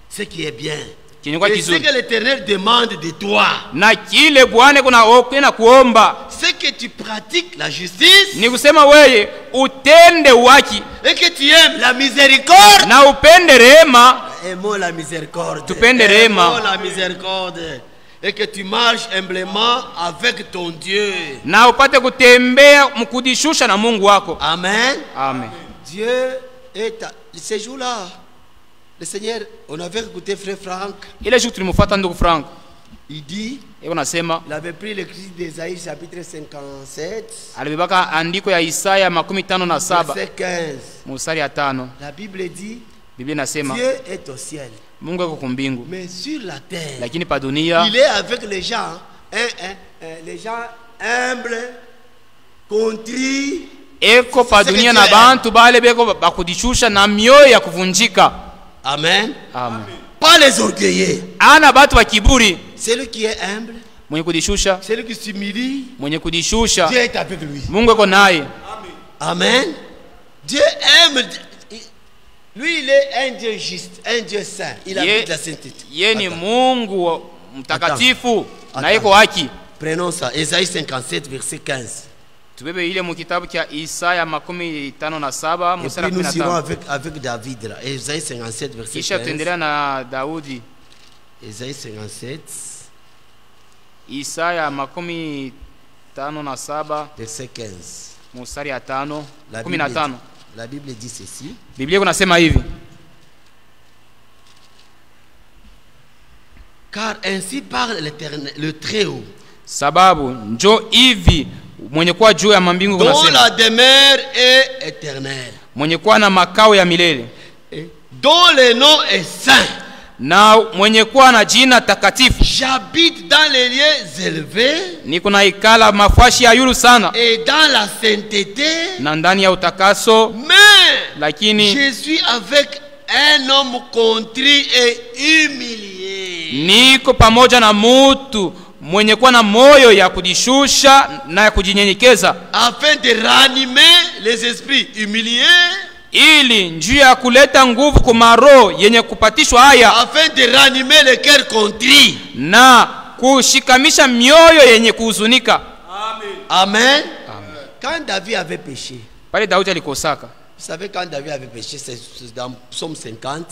Ce qui est bien. chenye kwa Et ce kizuri. que l'Éternel demande de toi, Na kile Bwana kuna kuomba c'est que tu pratiques la justice ni kusema wewe utende uwaki et que tu aimes la miséricorde. na upende rehema. Aimons la miséricorde. Tupende rehema. Aimons la miséricorde. Et que tu marches humblement avec ton Dieu. Na upate kutembea mkudishusha na Mungu wako. Amen. Amen. Dieu est à ces jours-là. Le Seigneur, on avait écouté frère Franck. Ile siku tulimfuata ndugu Frank. Il dit, Yeye unasema il avait pris l'écrit d'Ésaïe chapitre 57, alibebaka andiko ya Isaya 57 verset 15. mstari ya 5. La Bible dit, Biblia inasema Dieu est au ciel, Mungu yuko kumbingu, mais sur la terre, lakini pa dunia il est avec les gens, les gens humbles, contrits. eko pa dunia na bantu bale beko bakudishusha na mioyo ya kuvunjika. Amen. Amen. Pas les orgueilleux. Ana batu wa kiburi, Celui qui est humble, mwenye kudishusha, celui qui s'humilie, mwenye kudishusha, Dieu est avec lui. Mungu yuko naye. Amen. Dieu aime. Lui, il est un Dieu juste, un Dieu saint. Il habite la sainteté. Ye ni Attends. Mungu mtakatifu na Attends. yuko haki. Prenons ça. Ésaïe 57, verset 15. Tubebe ile mu kitabu cha Isaya 57 Et mstari puis nous irons 15. avec David. Là. Ésaïe 57, verset Kisha 15. tuendelea na Daudi. Ésaïe 57, Isaya 57 verset 15. mstari ya 5 La Bible, 15. la Bible dit ceci. Biblia kunasema hivi: Car ainsi parle l'Éternel, le Très-Haut, sababu njo hivi mwenye kuwa juu ya mambingu dont kunasema, la demeure est éternelle, mwenye kuwa na makao ya milele et dont le nom est saint. na mwenye kuwa na jina takatifu. J'habite dans les lieux élevés Niko na ikala mafashi ya yulu sana et dans la sainteté, na ndani ya utakaso, mais lakini je suis avec un homme contrit et humilié, niko pamoja na mutu mwenye kuwa na moyo ya kujishusha na ya kujinyenyekeza, afin de ranimer les esprits humiliés ili njia ya kuleta nguvu kwa maroho yenye kupatishwa haya, afin de ranimer le cœur contrit, na kushikamisha mioyo yenye kuhuzunika. Amen. Amen. Quand David avait péché, pale Daudi alikosaka, vous savez quand David avait péché, c'est dans Psaume 50.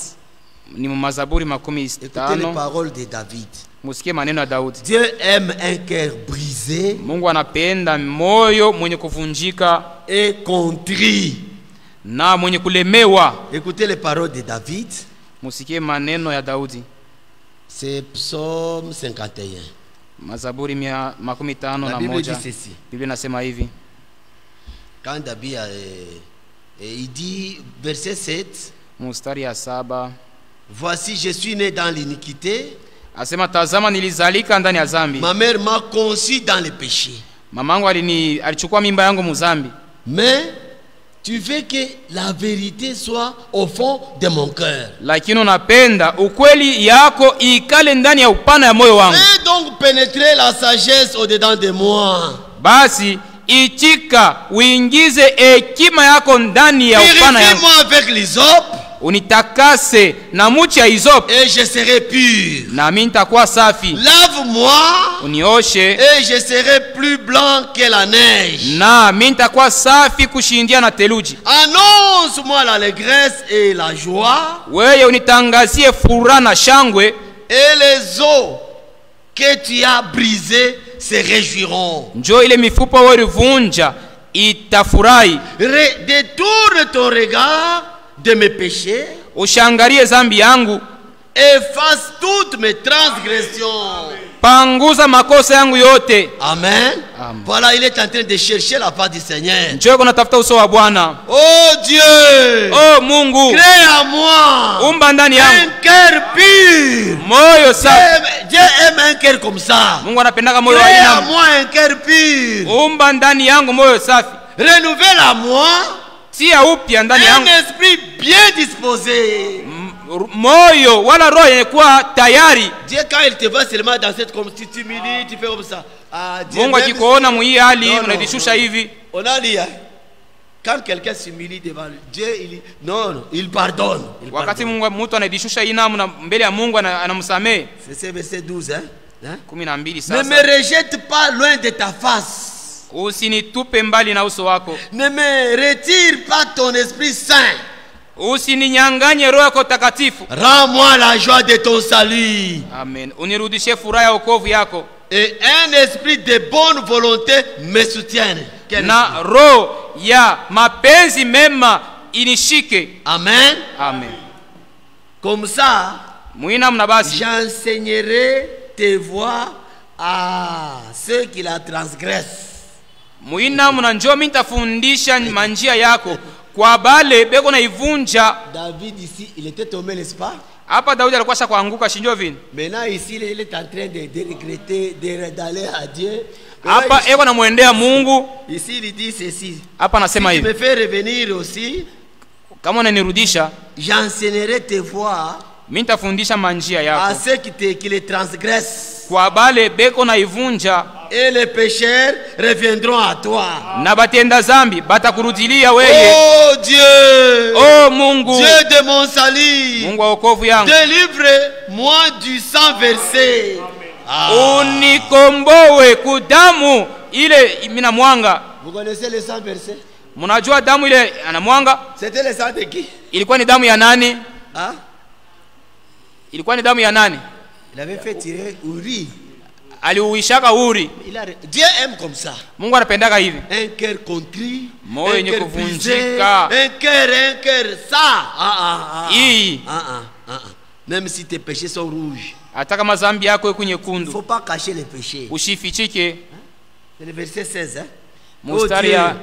Ni Mazaburi makumi Écoutez les tano. paroles de David. Musikie maneno ya Daudi. Dieu aime un cœur brisé, Mungu anapenda moyo mwenye kuvunjika et contrit. na mwenye kulemewa. Écoutez les paroles de David. Musikie maneno ya Daudi. C'est Psaume 51. Mazaburi makumi tano La na Bible dit moja. ceci. Biblia nasema hivi. Quand David il dit, verset 7, Mustari ya 7. voici je suis né dans l'iniquité, Asema tazama nilizalika ndani ya zambi. ma mère m'a conçu dans le péché. Mamangu alichukua mimba yangu muzambi. Mais tu veux que la vérité soit au fond de mon cœur. Lakini unapenda ukweli yako ikale ndani ya upana ya moyo wangu. Fais donc pénétrer la sagesse au-dedans de moi. Basi itika uingize hekima yako ndani ya upana yangu. Purifie-moi avec l'hysope, Unitakase na muchi ya hisopo, et je serai pur. na mimi nitakuwa safi. Lave-moi, Unioshe, et je serai plus blanc que la neige. na mimi nitakuwa safi kushindia na theluji. Annonce-moi l'allégresse et la joie, Wewe unitangazie furaha na shangwe, et les os que tu as brisés se réjouiront. njoo ile mifupa wewe ulivunja itafurahi. Détourne ton regard de mes péchés, Ushangalie zambi yangu, efface toutes mes transgressions. panguza makosa yangu yote. Amen. Amen. Voilà, il est en train de chercher la face du Seigneur. Njoo kuna tafuta uso wa Bwana. Oh Dieu, Oh Mungu, crée à moi umba ndani yangu un cœur pur. moyo safi. Dieu aime un cœur comme ça. Mungu anapendaka moyo wa Crée à aina. moi un cœur pur. Umba ndani yangu moyo safi. Renouvelle à moi Tia upya ndani un yangu esprit bien disposé. moyo wala roho yenye kuwa tayari. Dieu, quand il te voit seulement dans cette comme si tu t'humilies, tu fais comme ça. Ah, Dieu, Mungu même akikuona mu hii hali Non, non, unajishusha non. hivi. On a dit, hein, quand quelqu'un s'humilie devant lui, Dieu, il pardonne. Il Wakati pardonne. Mungu mtu anajishusha hii namna mbele ya Mungu anamsamehe. C'est verset 12. Hein? 12 Ne sasa. me rejette pas loin de ta face. Usinitupe mbali na uso wako. Ne me retire pas ton Esprit Saint. Usininyanganye roho yako takatifu. Rends-moi la joie de ton salut. Amen. Unirudishie furaha ya wokovu yako. Et un esprit de bonne volonté me soutienne. Na roho ya mapenzi mema inishike. Amen. Amen. Comme ça, Muina mna basi j'enseignerai tes voies à ceux qui la transgressent. muina mna njoo mimi nitafundisha manjia yako kwa bale beko na ivunja. David ici, il était tombé, n'est-ce pas? Hapa Daudi alikuwa kuanguka shinjo vini. Maintenant ici, il est en train de regretter, d'aller à Dieu. Hapa eko na muendea Mungu. Ici, il dit ceci. Hapa anasema Si tu me hivi. fais revenir aussi, Kama unanirudisha, j'enseignerai tes voies mimi nitafundisha manjia à yako ceux qui les transgressent. kwa bale beko na ivunja, Et les pécheurs reviendront à toi. na batenda zambi batakurudilia weye. Oh Dieu, Oh Mungu, Dieu de mon salut, Mungu wa wokovu yangu, délivre-moi du sang versé. unikomboe kudamu ile mina mwanga. Vous connaissez le sang versé? Mnajua damu ile anamwanga C'était le sang de qui? ilikuwa ni damu ya nani? Hein? Ilikuwa ni damu ya nani? Il avait fait tirer Uri. Aliuishaka Uri. Dieu aime comme ça. Mungu anapendaka hivi. Un cœur contrit, Moyo un yenye cœur brisé, kuvunjika. un cœur, ça. Hii Même si tes péchés sont rouges, hata kama zambi yako iko il ne nyekundu, faut pas cacher les péchés. usifichike. C'est le verset 16. Hein? Mstari ya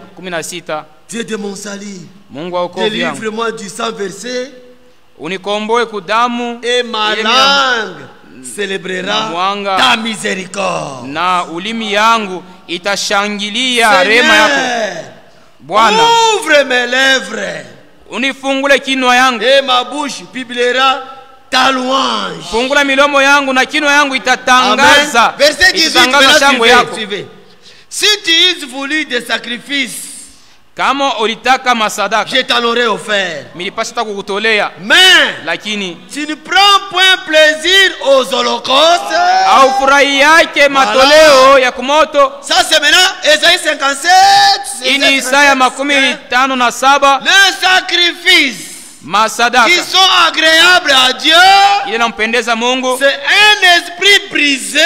16. Dieu de mon salut, Mungu wa wokovu yangu, délivre-moi du sang versé, unikomboe kudamu et ma ile langue célébrera mwanga. ta miséricorde. na ulimi yangu itashangilia rehema yako. Seigneur, Bwana, ouvre mes lèvres, unifungule kinwa yangu, et ma bouche publiera ta louange. fungula milomo yangu na kinwa yangu itatangaza, Verset 18, itatangaza shangwe maintenant yako. suivez. Si tu eusses voulu des sacrifices kama ulitaka masadaka je t'en aurais offert. milipasha kukutolea, Mais lakini tu ne prends point plaisir aux holocaustes. au furahi yake matoleo ya kumoto. Ça c'est maintenant Ésaïe 57. Ini Isaya 57. Les sacrifices Masadaka qui sont agréables à Dieu, ile nampendeza Mungu c'est un esprit brisé.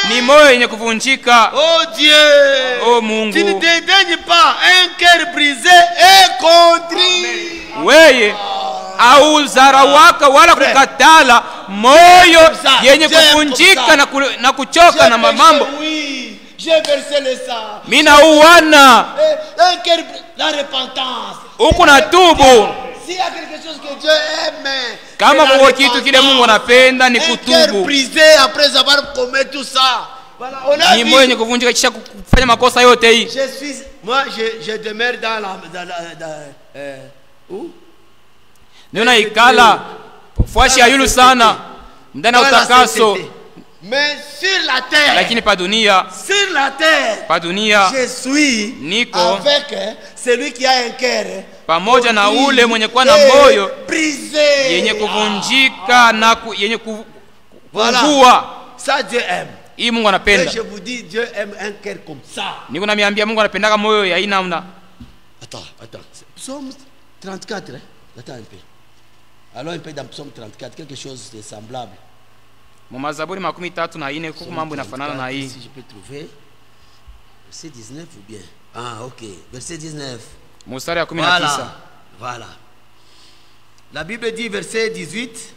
ni moyo yenye kuvunjika. Oh Dieu, Oh Mungu, tu ne dédaignes pas un cœur brisé et contrit. weye au zarawaka wala kukatala moyo yenye kuvunjika na kuchoka na mambo. Oui, j'ai versé le sang. Mina uwana Un cœur, la repentance. huku na tubu. S'il y a quelque chose que Dieu aime, Kama c'est la kwa kitu kile Mungu anapenda ni un cœur kutubu. brisé après avoir commis tout ça. Voilà, on a Ni vu. moyo yenye kuvunjika kisha kufanya makosa yote hii. Je demeure où? Niona ikala fuashi ya yulu sana ndani ya Dans la utakaso, société. Mais sur la terre, lakini pa dunia, sur la terre, pa dunia je suis niko avec celui qui a un cœur pamoja na ule mwenye kuwa na moyo yenye kuvunjika na yenye kuvua. Ça Dieu aime. Hii Mungu anapenda. Je vous dis, Dieu aime un cœur comme ça. Niko namiambia Mungu anapendaka moyo ya aina namna. Attends. Psaume 34, hein? Attends un peu. Alors un peu dans Psaume 34, quelque chose de semblable. Mumazaburi 34 kuko mambo inafanana na hii. Si je peux trouver verset 19 ou bien. Ah, OK. Verset 19. Mstari ya 19. Voilà. La Bible dit verset 18.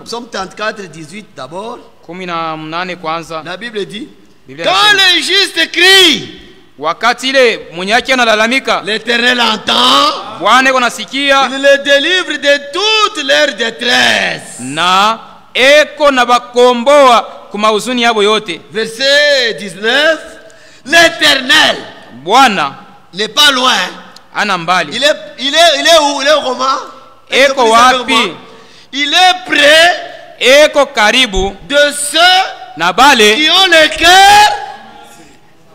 Psaume 34 18 d'abord. 18 kwanza. La Bible dit quand le juste crie, wakati ile mwenye yake analalamika, l'Éternel entend. Bwana iko nasikia, il le délivre de toute leur détresse. Na eko na bakomboa kuma huzuni yabo yote. Verset 19. L'Éternel, Bwana n'est pas loin. ana mbali. Il est où? Il est au Roma? Eko wapi? Il est près. Eko karibu De ceux na bale qui ont le cœur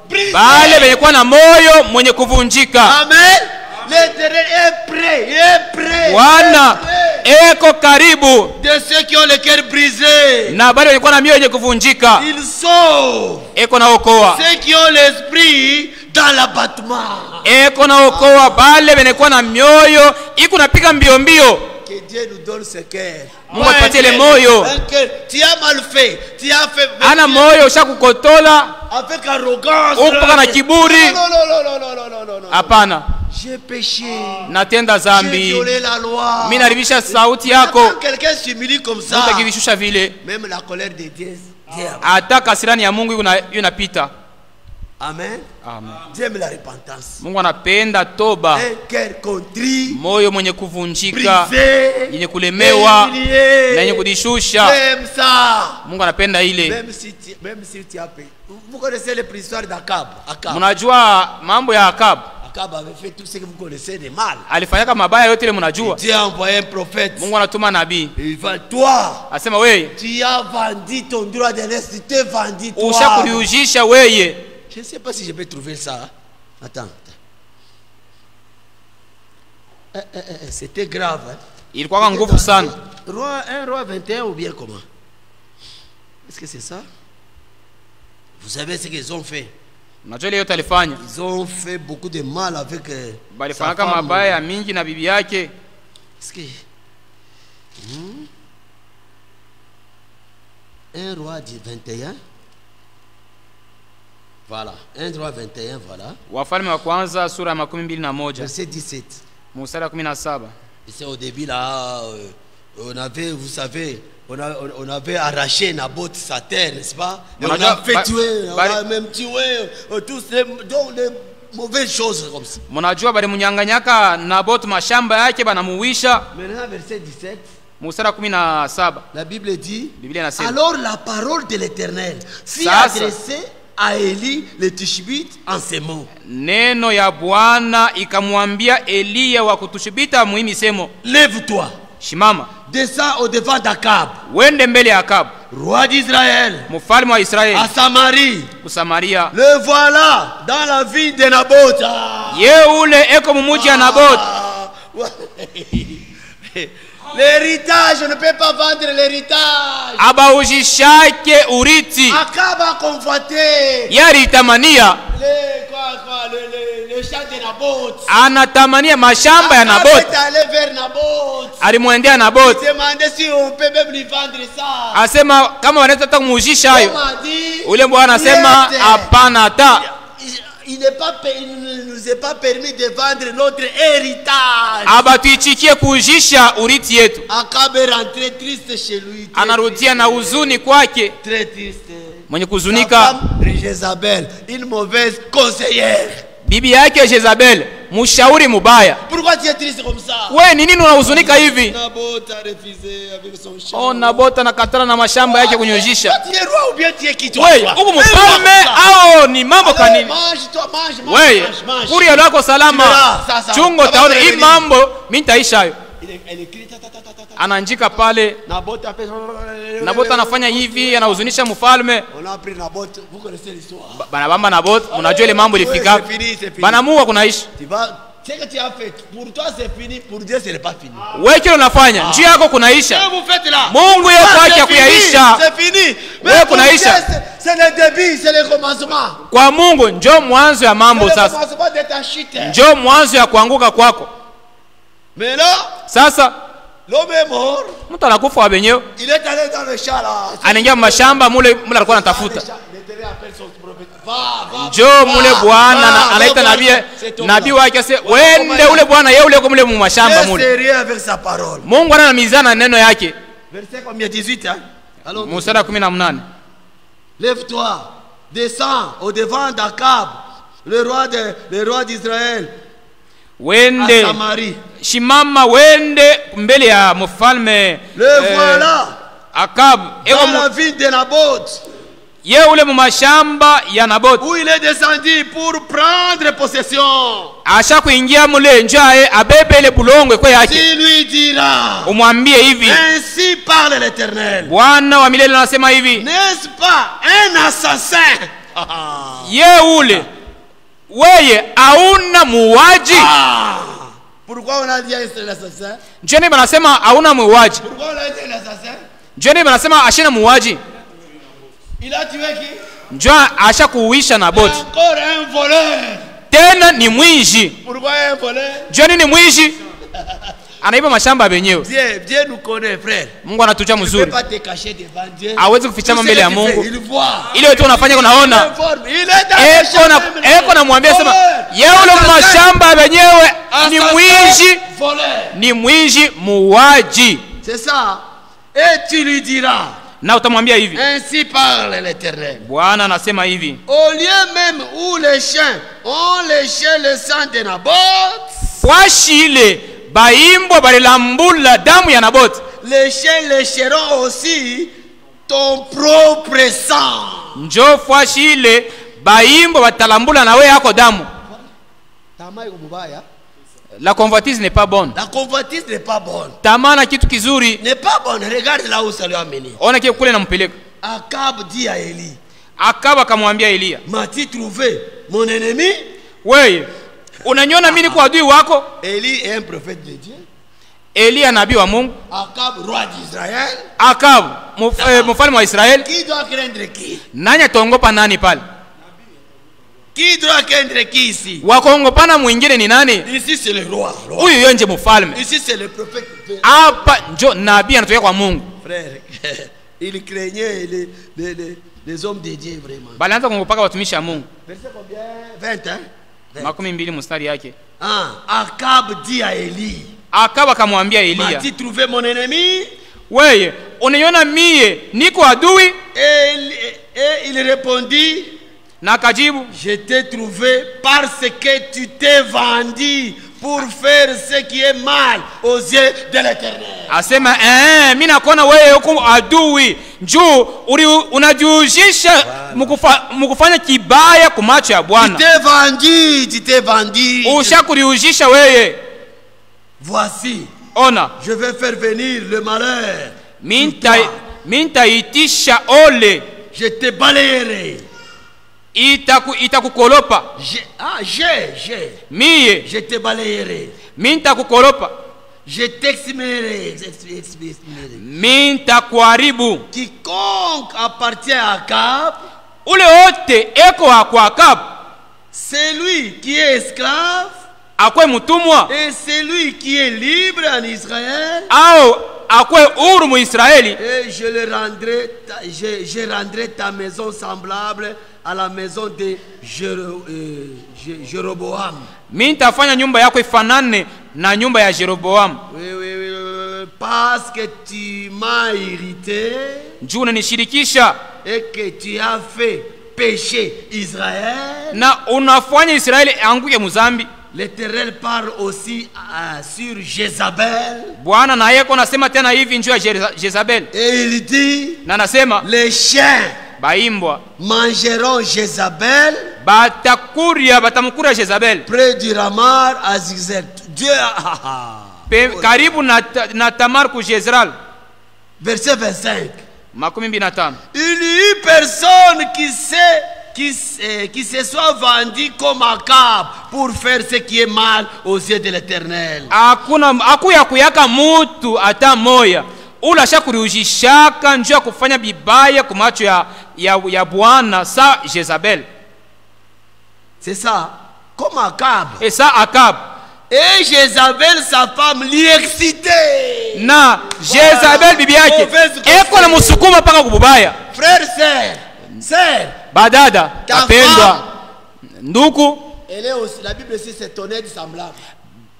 brisé. Bale benye kuwa na moyo mwenye kuvunjika. Amen. L'Éternel est près. Il est près. Bwana eko karibu de ceux qui ont le cœur brisé. Na bale benye kuwa na mioyo yenye kuvunjika. Il sauve eko na okoa ceux qui ont l'esprit dans l'abattement. Eko na okoa bale benye kuwa na mioyo iko napiga mbio mbio. Que Dieu nous donne ce cœur. Mungu atupatie le moyo. Tu as mal fait. Tu as fait. Ana moyo ushakukotola avec arrogance. Uko na kiburi. Non. Hapana. J'ai péché. Natenda zambi. J'ai violé la loi. Mimi naribisha sauti yako. Quelqu'un s'humilie comme ça. Utakivishusha vile. Même la colère de Dieu. Hata kasirani ya Mungu inapita. Amen. Amen. Dieu aime la repentance. Mungu anapenda toba. Un cœur contrit. Moyo mwenye kuvunjika. Brisé. Yenye kulemewa. Na yenye kudishusha. Même ça. Mungu anapenda ile. Même si tu as payé. Vous connaissez l'histoire d'Akab. Mnajua mambo ya Akab. Akab avait fait tout ce que vous connaissez de mal. Alifanyaka mabaya yote ile mnajua. Dieu a envoyé un prophète. Mungu anatuma nabii. Il va toi. Asema wewe. Tu as vendu ton droit de l'Est, tu t'es vendu toi. Ushakuliujisha wewe. Je ne sais pas si je peux trouver ça. Attends. C'était grave. Hein? Ilikuwa nguvu sana. Un roi 21 ou bien comment? Est-ce que c'est ça? Vous savez ce qu'ils ont fait? Ils ont fait beaucoup de mal avec sa femme. Est-ce que... Un roi dit 21. Voilà. Un roi 21, voilà. Wafalme wa kwanza sura ya 21. Verset 17. Mstari wa 17. C'est au début là, on avait, vous savez, on avait arraché Naboth sa terre, n'est-ce pas? Et on a fait tuer, on a même tué tous les mauvaises choses comme ça. Mnajua bali munyanganyaka Naboth mashamba yake banamuwisha. Maintenant verset 17. Mstari wa 17. La Bible dit, inasema, alors la parole de l'Éternel fut adressée à Élie le Tishbite en ces mots. Neno ya Bwana ikamwambia Eliya wa kutushibita muhimu semo. Lève-toi. Shimama. Descends au devant d'Akab. Wende mbele ya Akab. roi d'Israël, mfalme wa Israeli à Samarie. kusamaria. Le voilà dans la ville de Naboth. Ye ule eko mumuji ya Naboth. L'héritage, on ne peut pas vendre l'héritage. Abaujishake uriti. Akab a convoité Ye alitamania le champ de Naboth. anatamania mashamba ya Akab Naboth. est allé vers Naboth. Alimwendea Naboth. Il demandait si on peut même lui vendre ça. Asema kama wanaweza hata kumujisha hayo. On m'a dit, Ule bwana asema hapana hata. il ne nous est pas permis de vendre notre héritage. Abatuichikie kujisha uriti yetu. Akab est rentré triste chez lui. Anarudia na huzuni kwake. Très triste. Mwenye Sa kuzunika. femme, Jézabel, une mauvaise conseillère. Bibi yake Jezabel, mshauri mubaya. Pourquoi tu es triste comme ça? We ni nini unahuzunika hivi? Naboth a refusé avec son champ. Oh, Naboth anakatana na mashamba yake kunyojisha. Toi, tu es roi ou bien tu es qui toi? We, huku mfalme au ni mambo kanini? Mange-toi, mange, We, mange. kuri lako salama. Sasa, Chungo ça va taona te hii revenir. mambo mimi nitaisha hayo. Elle écrit ta. Anaandika pale. Naboth a fait. Naboth anafanya hivi, anahuzunisha mfalme. On a pris Naboth, vous connaissez l'histoire. Banabamba Naboth, unajua ile mambo ilifika. C'est fini, c'est fini. Banamuua kunaishi. Tu vas, ce que tu as fait, pour toi c'est fini, pour Dieu ce n'est pas fini. Wewe kile unafanya, njia yako Ce kunaisha. que vous faites là, Mungu yeye ça, kwake c'est kuyaisha. c'est fini. Mais Wewe pour Dieu, kunaisha. c'est le début, c'est le commencement. Kwa Mungu njoo mwanzo ya mambo C'est le sasa. commencement de ta chute. Njoo mwanzo ya kuanguka kwako. Mais là, Sasa l'homme est mort. mtu anakufa wa benyewe. Il est allé dans le champ là. Anaingia mashamba mule alikuwa anatafuta. L'Éternel appelle son prophète. Va. Njoo mule bwana anaita nabii wake ase wende ule bwana yeye ule mule mu mashamba Il est mule. sérieux avec sa parole. Mungu anamizana neno yake. Verset combien? 18 hein? Alors, Mstari 18. lève-toi, descends au devant d'Akab, le roi d'Israël, à Wende Samarie. shimama wende mbele ya mfalme Le voilà Akab. dans la ville de Naboth, Ye ule mu mashamba ya Naboth. où il est descendu pour prendre possession. Asha kuingia mule njae abebe ile bulongo kwa yake. Tu lui diras, Umwambie hivi. ainsi parle l'Éternel. Bwana wa milele anasema hivi. N'est-ce pas un assassin? Ye ule weye hauna muuaji. Pourquoi on a dit un assassin? Jeni banasema hauna muuaji. Pourquoi on a dit un assassin? Jeni banasema ashina muuaji. Il a tué qui? Njoo asha kuuisha Naboth. Encore un voleur. Tena ni mwizi. Pourquoi un voleur? Jeni ni mwizi. Anaiba mashamba benyewe. Dieu nous connaît, frère. Mungu anatucha Tu ne peux mzuri. pas te cacher devant Dieu. Hawezi kufichama mbele ya Mungu. Il voit. Ile yote unafanya unaona. Il est dans Eko na mwambia sema yeye ule mashamba benyewe ni mwizi. voleur. Ni mwizi muuaji. C'est ça. Et tu lui diras, Na utamwambia hivi. ainsi parle l'Éternel. Bwana anasema hivi. Au lieu même où les chiens ont léché le sang de Naboth, Fwashile baimbo balilambula damu ya Naboth. les chiens lécheront aussi ton propre sang. Njoo fwashile baimbo batalambula na wewe yako damu. La convoitise n'est pas bonne. La convoitise n'est pas bonne. Tamana kitu kizuri. N'est pas bonne. Regarde là où ça lui a mené. Ona kile kule nampeleka. Akab dit à Élie, Akaba akamwambia Elia, m'as-tu trouvé mon ennemi? wewe unaniona mimi kwa adui wako? Élie est un prophète de Dieu. Elia nabii wa Mungu. Akab, roi d'Israël. Akab mfalme wa Israeli. Qui doit craindre qui? Nani atongopa nani pale? Qui doit craindre qui ici? Wakongopana mwingine ni nani? Ici c'est le roi. Huyu yonje mfalme. Ici c'est le prophète. Hapa njo nabii anatoka kwa Mungu. Frère, il craignait les hommes de Dieu vraiment. Balianza kungopaka watumishi wa Mungu. Verset combien? 20 hein? 12 mstari yake. Akab dit à Élie, Akaba akamwambia Elia, m'as-tu trouvé mon ennemi? wewe unaniona mie niko adui? Et il répondit, Na akajibu, je t'ai trouvé parce que tu t'es vendu pour faire ce qui est mal aux yeux de l'Éternel. asema mimi nakuona wewe uko adui. Njoo unajiujisha mkufanya kibaya kwa macho ya Bwana. Tu t'es vendu. Ushakuriujisha wewe. Voici, Ona, je vais faire venir le malheur. Mintaitisha ole. Je te balayerai. Itakukolopa. Miye. Je te balayerai. Mintakukolopa. Je t'exprimerai. Mintakuharibu. Quiconque appartient à Akab, Ule ote eko kwa Akab. c'est lui qui est esclave Akwe mutumwa. et c'est lui qui est libre en Israël. Au akwe huru mu Israeli. Et je rendrai ta maison semblable à la maison de Jéroboam. Mintafanya nyumba yako ifanane na nyumba ya Jeroboam. Oui, parce que tu m'as irrité Njoo unanishirikisha et que tu as fait pécher Israël. na unafanya Israeli anguke muzambi. L'Éternel parle aussi sur Jézabel. Bwana na yeko nasema tena hivi njoo ya Jezabel. Et il dit, Na nasema les chiens baimbwa mangeront Jézabel batamkuria Jezabel près du Ramar à Zigzag. Dieu karibu na Tamar ku Jezreel. Verset 25. 25. Il n'y eut personne qui se soit vendu comme Akab pour faire ce qui est mal aux yeux de l'Éternel. Akuya kuyaka mutu ata moya ula shakuriujishaka njoo kufanya bibaya kwa macho ya Bwana sa Jezabel. C'est ça, comme Akab. Et ça Akab. Et Jézabel, sa femme, l'y excitait. Na Jezabel bibi yake eko na musukuma paka kububaya. Frère, sœur, badada tapendwa nduku. Elle est aussi, la Bible aussi c'est ton aide semblable.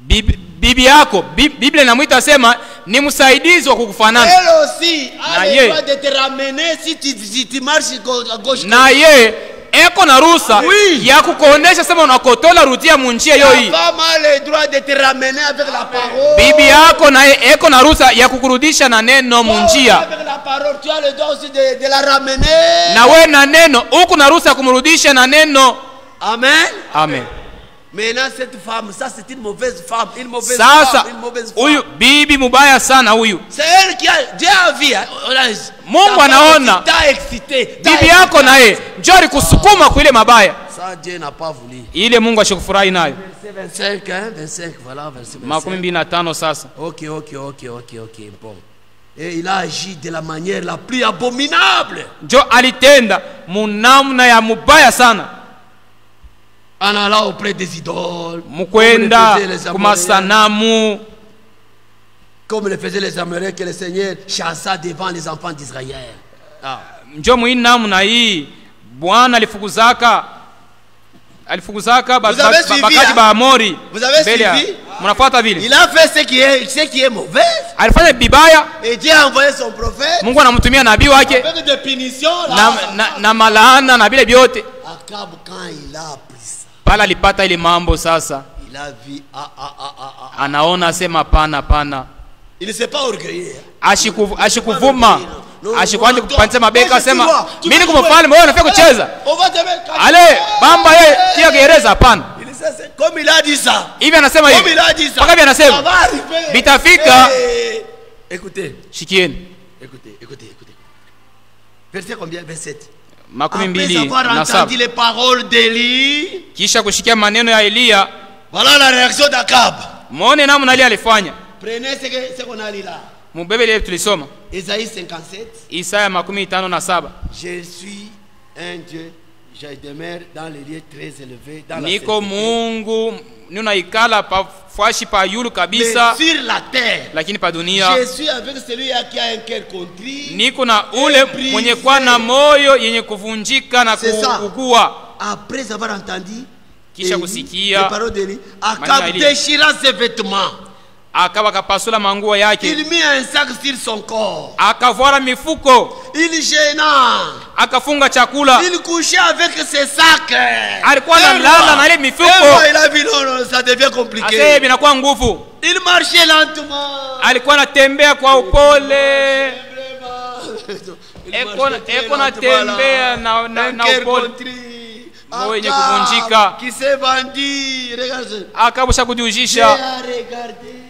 Bibi yako Biblia inamwita sema ni msaidizi wa kukufanana. Elle aussi a le droit de te ramener si tu marches à gauche. Na ye eko na ruhusa ya kukuonesha sema unakotola rudia munjia hiyo hii. La femme a le droit de te ramener avec la parole. Bibi yako na eko na ruhusa ya kukurudisha na neno munjia. Avec la parole, tu as le droit aussi de la ramener. Na we na neno uko na ruhusa kumrudisha na neno. Amen. Amen. Maintenant cette femme, ça c'est une mauvaise femme, une mauvaise Sasa, femme, une mauvaise huyu femme. bibi mubaya sana huyu. C'est elle qui a Dieu a vu. Mungu anaona. T'a excité. Bibi yako naye njoo kusukuma kwa ile mabaya. Ça Dieu n'a pas voulu. Ile Mungu ashikufurahi nayo. Verset 25 hein, 25 voilà verset 25. 25 sasa. OK, bon. Et il a agi de la manière la plus abominable. Njoo alitenda munamna ya mubaya sana. En allant auprès des idoles, mukwenda kumasanamu, comme le faisaient les Amoréens que le Seigneur chassa devant les enfants d'Israël. Njoo muinamu na hii Bwana alifukuzaka bakaji ba Amori. Vous avez suivi? Mnafuata vile? Il a fait ce qui est mauvais. Alifanya bibaya. Et Dieu a envoyé son prophète. Mungu anamtumia nabii wake. Avec des punitions na malaana na vile vyote. Akab quand il a appris ça. Pala alipata ile mambo sasa. Il a vu anaona sema pana. Il ne s'est pas orgueilleux. Ashikuvuma. Ashikwanza kupanza mabeka sema mimi niko mfalme wewe unafika kucheza. Ale bamba yeye tia gereza hapana. Comme il a dit ça. Hivi anasema hivi. Paka hivi anasema bitafika. Écoutez. Shikieni. Écoutez. Verset combien? 27. Après avoir entendu les paroles d'Élie, kisha kushikia maneno ya Elia, voilà la réaction d'Akab. Muone namna Elia alifanya. Prenez ce qu'on a lu là. Mubebe ile tulisoma. Isaïe 57. Isaya 57. Je suis un Dieu, je demeure dans les lieux très élevés, dans la niko Mungu ninaikala pa fashi pa yulu kabisa. Mais sur la terre. Lakini pa dunia. Je suis avec celui qui a un cœur contrit. Niko na ule mwenye kwa na moyo yenye kuvunjika na kuugua. Après avoir entendu kisha kusikia les paroles d'Élie, Akab déchira ses vêtements. Akaba kapasula manguo yake. Il mit un sac sur son corps. Akavora mifuko. Il gêna. Akafunga chakula. Il couchait avec ses sacs. Alikuwa analala na ile mifuko. Il a vu non, ça devient compliqué. Ase binakuwa nguvu. Il marchait lentement. Alikuwa anatembea kwa upole. Eko na tembea na upole. Mwenye kuvunjika. Qui s'est vendu, regarde. Akabusha kujujisha.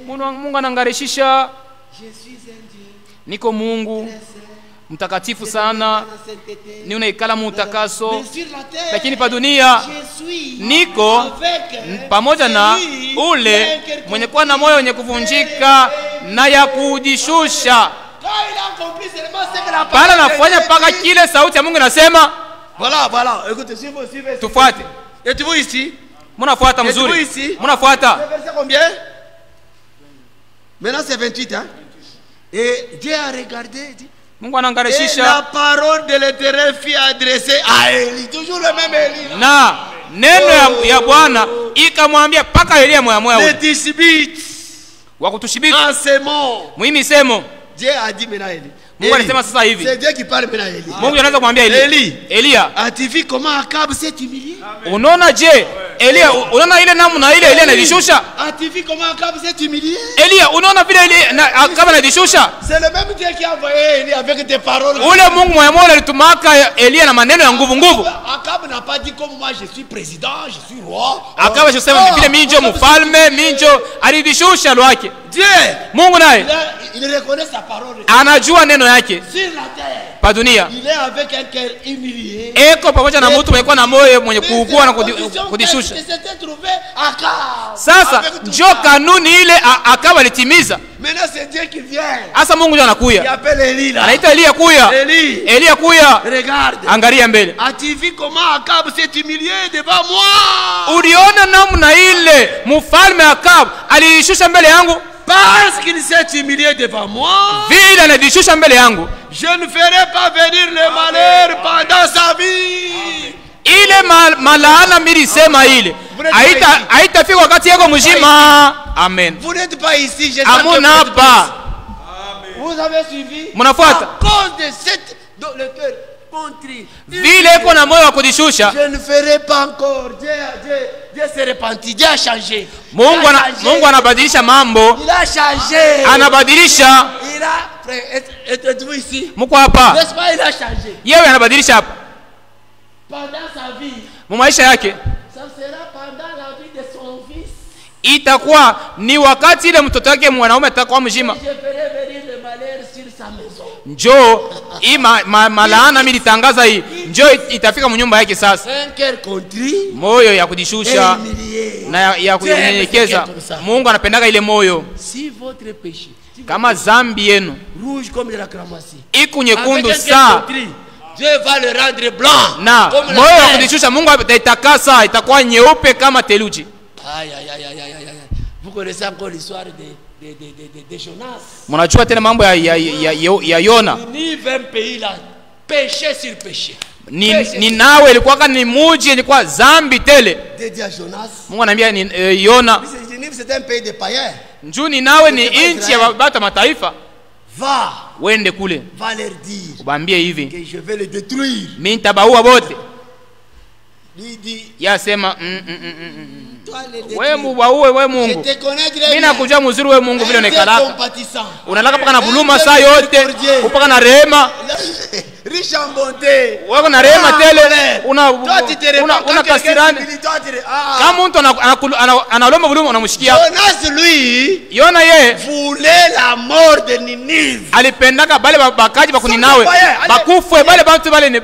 Mungu anangarishisha. niko Mungu mtakatifu sana, ni unaikala muutakaso, lakini pa dunia niko pamoja na ule mwenye kuwa na moyo wenye kuvunjika na ya kujishusha. Bala nafanya paka kile sauti ya Mungu inasema. Voilà, écoutez, si vous suivez. Tufuate. Êtes-vous ici? Munafuata mzuri. Munafuata. Verset combien? Maintenant c'est 28 hein. Et Dieu a regardé, dit. Mungu Et la anaangarisha parole de l'Éternel fut adressée à Élie, toujours le même Élie. na neno ya Bwana ikamwambia paka Elia moya Le ule Tisbite, wa kutushibiki en ce mot, muhimu semo. Dieu a dit maintenant à Élie. Mungu alisema sasa hivi. C'est Dieu qui parle maintenant à Élie. Mungu anaanza kumwambia Elia, as-tu vu comment Akab s'est humilié? unaona je Elia, unaona ile namna ile Elia anajishusha? As-tu vu comment Akab s'est humilié? Elia, unaona vile ile Akab anajishusha? C'est le même Dieu qui a envoyé Élie avec des paroles. Ule Mungu moya moja alitumaka Elia na maneno ya nguvu nguvu. Akab n'a pas dit comme moi je suis président, je suis roi. Akab alisema vile mimi ndio mfalme, mimi ndio alidishusha lwake. Dieu, Mungu naye il reconnaît sa parole. anajua neno yake Sur la terre, pa dunia. il est avec un cœur humilié. Eko pamoja na mtu mwenye na moyo mwenye kuugua na kudishusha. Sasa njoo kanuni ile Akab alitimiza. Maintenant c'est Dieu qui vient. Asa Mungu ndio Il anakuya. appelle Élie là. Anaita Elia kuya. Elia kuya. Regarde. Angalia mbele. As-tu vu comment Akab s'est humilié devant moi? Uliona namna ile mfalme Akab alishusha mbele yangu? Parce qu'il s'est humilié devant moi, Vile anajishusha mbele yangu, je ne ferai pas venir le malheur pendant sa vie. ile malaana milisema ile haitafika wakati yako mzima. Amen. Vous n'êtes pas ici, je Amuna hapa. Vous avez suivi? Munafuata. À cause de cette dont le cœur contrit. Vile iko na moyo wa kujishusha, Je ne ferai pas encore. Dieu s'est repenti. Dieu a changé. Mungu anabadilisha mambo. Il a changé. Anabadilisha. Il a. Êtes-vous ici? Muko hapa. N'est-ce pas? Il a changé. Yeye anabadilisha hapa. Pendant sa vie. Mu maisha yake. Ça sera pendant la vie de son fils. Itakuwa ni wakati ile mtoto wake mwanaume atakuwa mzima. Je ferai venir le malheur sur sa maison. Njoo hii malaana mimi nitangaza hii. Njoo itafika mnyumba yake sasa. Un cœur contrit, Moyo ya kujishusha na ya kunyenyekeza. Mungu anapendaga ile moyo. si votre péché, Kama zambi yenu rouge comme de la cramoisi, iko nyekundu avec un cœur saa contrit, Dieu va le rendre blanc. na comme la moyo wa neige. kujishusha Mungu ataitakasa, itakuwa nyeupe kama theluji. Aïe, aïe, aïe, aïe, aïe, aïe. Vous connaissez encore l'histoire de Jonas. Mnajua tena mambo ya Yona. Nive un pays là, péché sur péché. Ni nawe ilikuwa ni muji ilikuwa zambi tele. Dédié à Jonas. Mungu anambia Yona, Nive c'est un pays de païens. njoo ni nawe ni inchi ya baba mataifa. Va, Wende kule. va leur dire Ubambie hivi. que je vais le détruire. Mimi nitabaua wote. Lui dit, Yasema toi le wewe détruire. mubaue wewe Je Mungu. te connais très Mimi bien. nakujua mzuri wewe Mungu vile Un Dieu unakalaka. compatissant. Unalaka paka na buluma saa yote, upaka na rehema. Riche en bonté. Wewe na rehema tele, Toi tu te répands una kasirani. toi tu te Kama mtu analomba buluma unamshikia. Jonas lui Yona ye voulait la mort de Ninive. alipendaka bale bakaji bakuninawe bakufwe bale bantu bale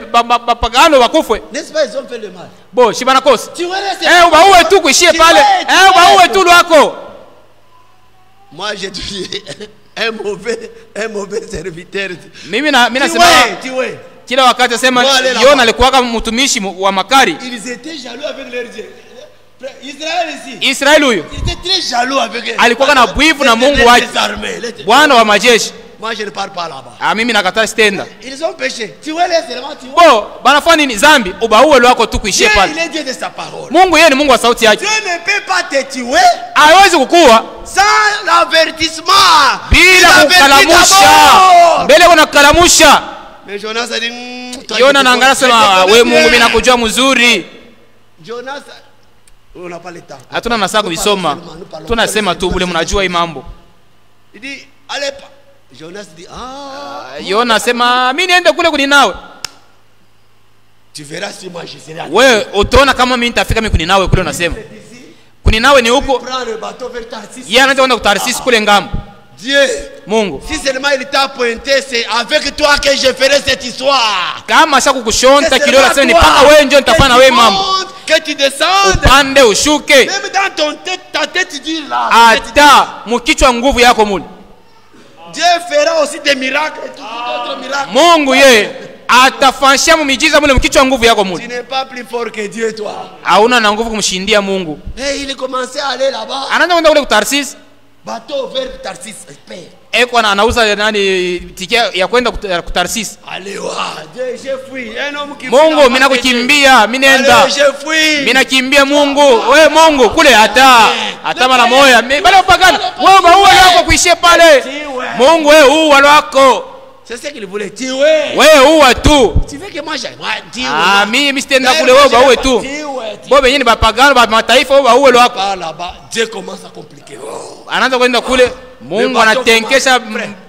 bapagano bakufwe. N'est-ce pas, ils ont fait le mal. Bo shibana kosi. Tu vois là, Ubaue tu kuishie pale. Ubaue tu lwako. moi j'ai dit un mauvais serviteur. Mimi nasema kila wakati sema Yona alikuwa mtumishi wa makari. Ils étaient jaloux avec leur Dieu. Israël ici. Israeli huyo Ils étaient très jaloux avec eux. alikuwa na bwivu na Mungu wake. Bwana wa majeshi. Moi je ne parle pas là-bas. Mimi nakataa stenda. Ils ont péché. Tu vois les éléments, tu vois. Bo banafanya nini zambi? Ubaue lwako tu kuishie Dieu, pale. il est Dieu de sa parole. Mungu yeye ni Mungu wa sauti yake. Dieu ne peut pas te tuer Hawezi kukua sans l'avertissement. bila kukalamusha. Mbele kuna kukalamusha. Mais Jonas a dit Yona anaangalia sema wewe Mungu mimi nakujua mzuri. Jonas, on n'a pas le temps. Hatuna masaa kuvisoma. Tunasema tu bure mnajua hii mambo. Il dit allez pas. Jonas dit Yona sema mimi niende kule kuninawe. tu verras si moi je serai. Wewe utaona kama mimi nitafika mimi kuninawe kule unasema. Kuninawe ni huko. Prends le bateau vers Tarsis. Yeye anaanza kwenda Tarsis kule ngambo. Dieu, Mungu si seulement il t'a pointé, c'est avec toi que je ferai cette histoire. kama asha kukushonta C'est kidole asema ni seulement paka toi wewe ndio nitafanya na wewe que tu mambo, montes, que tu descendes. upande ushuke, Même dans ton tête, ta tête dit là. ta tête dit- hata mukichwa nguvu yako muli. Dieu fera aussi des miracles et tout d'autres miracles. Mungu ye atafanyia muujiza mule mkichwa nguvu yako Tu muli. n'es pas plus fort que Dieu, toi. Hauna na nguvu kumshindia Mungu. Et il commençait à aller là-bas. Anaanza kwenda kule kutarsis, Bateau vers Tarsis. Père. eko anauza nani tikia ya kwenda kutarsis. Allez, Dieu, j'ai fui. Un homme qui Mungu fuit mimi la nakukimbia, mimi nenda. Allez, j'ai fui. Mimi nakimbia Mungu. Wewe Mungu kule hata mara moja. Bale upagana. Wewe baua wako kuishia pale. Mungu wewe uwa wako. C'est ce qu'il voulait tuer. Wewe uwa tu. Tu veux que moi j'aille? Moi, tuer. Ah, mimi sitenda kule wewe baue tu. Bobe nyinyi bapagana ba mataifa wewe baue wako. Par là-bas, Dieu commence à compliquer. Anaanza kwenda kule, Mungu anatenkesha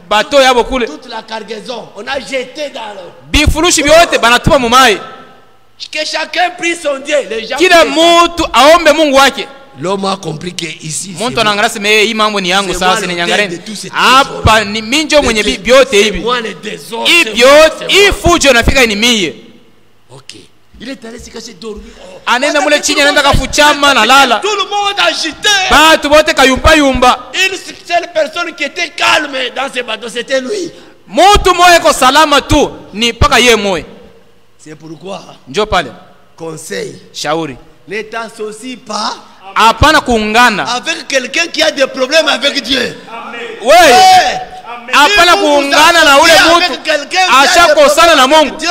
bato yabo kule. Toute la cargaison, on a jeté dans le... Bifurushi vyote banatupa mumai. Que chacun prie son Dieu. Les gens Kila mtu aombe Mungu wake. L'homme a compliqué ici. Mtu anaangalia sema hii mambo ni yangu C'est sasa moi ni le nyangareni. deuil de tous ces Hapa ni minjo mwenye vyote hivi. Moi le désordre. Hii c'est moi, vyote, c'est hii moi. fujo nafika ni mie. Ok. Il est allé se cacher dormir. Anaenda mule chini anaenda kafuchama na lala. Tout le monde agité. Batu bote kayumba yumba. Une seule personne qui était calme dans ce bateau, c'était lui. Mtu moyo ko salama tu ni paka ye moyo. C'est pourquoi, Njoo pale. conseil, Shauri. ne t'associe pas Hapana kuungana. avec quelqu'un qui a des problèmes avec Dieu. Wewe Hey! hapana Si vous kuungana na ule associez mtu avec quelqu'un qui a des ashakosana na problèmes Mungu. avec Dieu,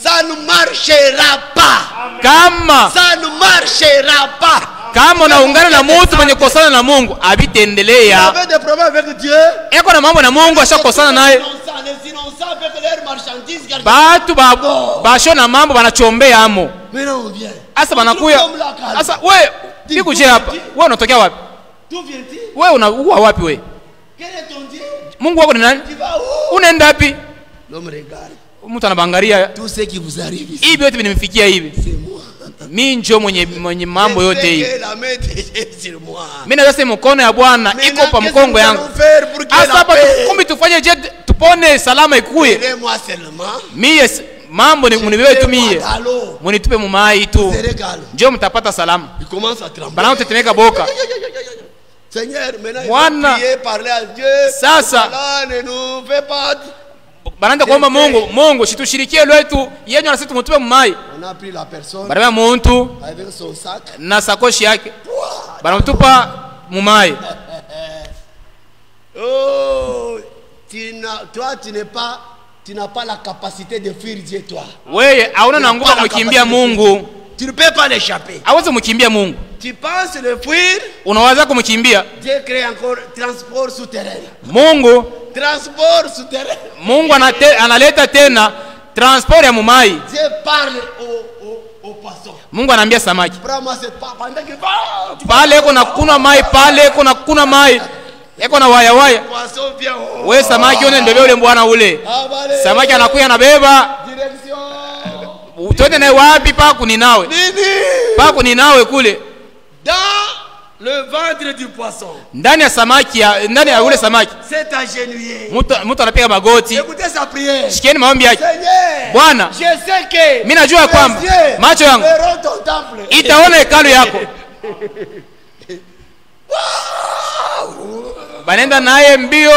ça ne marchera pas. Kama Ça ne marchera pas. kama unaungana na mtu mwenye kukosana na Mungu Vous abitendelea. avez des problèmes avec Dieu. Eko na mambo na Mungu ashakosana naye. Les innocents avec leurs marchandises. Batu basho na mambo banachombea amo. Maintenant on vient. Asa banakuya. Asa wewe nikuje hapa. Wewe unatokea wapi? D'où viens-tu? Wewe unaua wapi wewe? Quel est ton Dieu? Mungu wako ni nani? Tu vas où? Unaenda wapi? L'homme regarde. Mtu anabangalia Tout ce qui vous arrive ici, hivi yote vinimfikia hivi. c'est moi. Mimi njo mwenye mambo Je yote sais hivi. que la main de Dieu est sur moi. Mimi naweza mkono ya Bwana Maintenant, iko pa qu'est-ce que mkongo nous yangu. allons faire pour que Asa la hapa paix? kumbi tufanye je tupone salama ikuye. Aidez-moi seulement. Mie mambo ni muniwewe tu mie. Dans l'eau. Munitupe mumai tu. Serez calme. Njo mtapata salama. Il commence à trembler. Bana tetemeka boka. Seigneur, maintenant il Bwana. faut prier, parler à Dieu. Sasa. Voilà, ne nous fais pas. Banaanza kuomba Mungu, Mungu situshirikie lwetu yenye na sisi tumutupe mumai. On a pris la personne Barabia muntu avec son sac. na sakoshi yake. Banamtupa mumai. Oh, toi tu n'as pas la capacité de fuir Dieu, toi. Wewe hauna na nguvu ya kumkimbia Mungu. Tu ne peux pas l'échapper. Hawezi kumkimbia Mungu. Tu penses le fuir, Unaweza kumkimbia Dieu crée encore transport souterrain. Mungu. Transport souterrain. Mungu analeta tena transport ya mumai. Dieu parle au poisson. Mungu anaambia samaki. Prends-moi cette part pendant qu'il va. Pale eko na kuna mai, pale eko na kuna mai. Eko na waya waya. Poisson vient. Oh. Wewe samaki une ndebe ule bwana ule. Avalez. Samaki anakuya anabeba. Direction. Twende naye wapi paku ni nawe? Nini? Paku ni nawe kule. Dans le ventre du poisson. Ndani ya samaki ndani ya ule samaki. C'est agenouillé. Mtu anapiga magoti. Écoutez sa prière. Shikieni maombi yake. Seigneur. Bwana, Je sais que mimi najua kwamba mes yeux macho yangu verront ton temple. itaona hekalu yako. Banenda naye mbio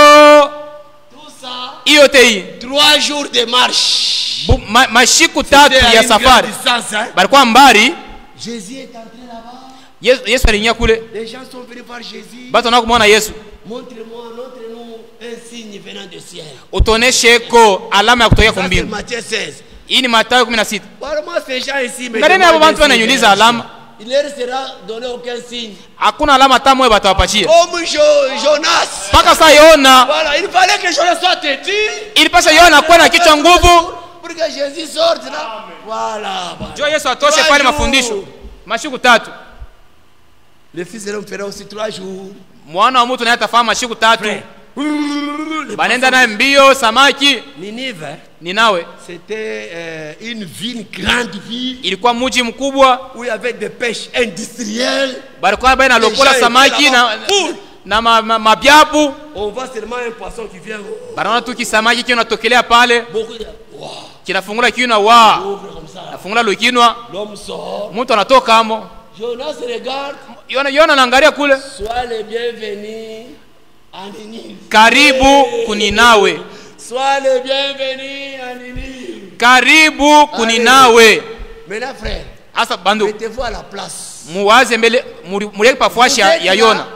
Tout ça, hiyo tei. 3 jours de marche. Mashiku tatu C'était à ya une safari. grande distance, hein. Balikuwa mbali. Jésus est entré là-bas. Yesu aliingia kule. Les gens sont venus voir Jésus. Batu na kumwona Yesu. Montre-nous un signe venant du ciel. Utoneshe ko alama ya kutokea kwa Ça, c'est mbingu. Matthieu 16. Hii ni Mathayo 16. Vraiment, ces gens ici, me Ngaleni hapo demandent bantu un signe wananiuliza venant du alama. ciel. Il leur sera donné aucun signe. Hakuna alama hata moja batawapachia. Comme Jonas. Mpaka saa Yona Voilà, il fallait que Jonas soit têtu. ilipasha Yona kuwa na kichwa nguvu. Pour que Jésus sorte là. Voilà. Njoo Yesu atoshe pale mafundisho. Mashiku tatu. Le fils de l'homme fera aussi 3 jours. Mwana wa mtu naye atafahamu mashiku tatu. Banenda naye mbio samaki Ninive, ni nawe. c'était une ville, grande ville, Ilikuwa mji mkubwa. où il y avait des pêches industrielles. Balikuwa bana lokola samaki na mabyabu. On voit seulement un poisson qui vient. Banaona tu kisamaki kinatokelea pale. Beaucoup de wow. Kinafungula kinywa wa. Ouvre comme ça. Nafungula lo kinywa. L'homme sort. Mtu anatoka hamo. Jonas regarde. Yona anaangalia kule. Sois le bienvenu à Ninive. Karibu kuninawe. Sois le bienvenu à Ninive. Karibu kuninawe. Maintenant frère. Asa bandu. Mettez-vous à la place. Muwaze mbele muleke pafuashi ya Yona.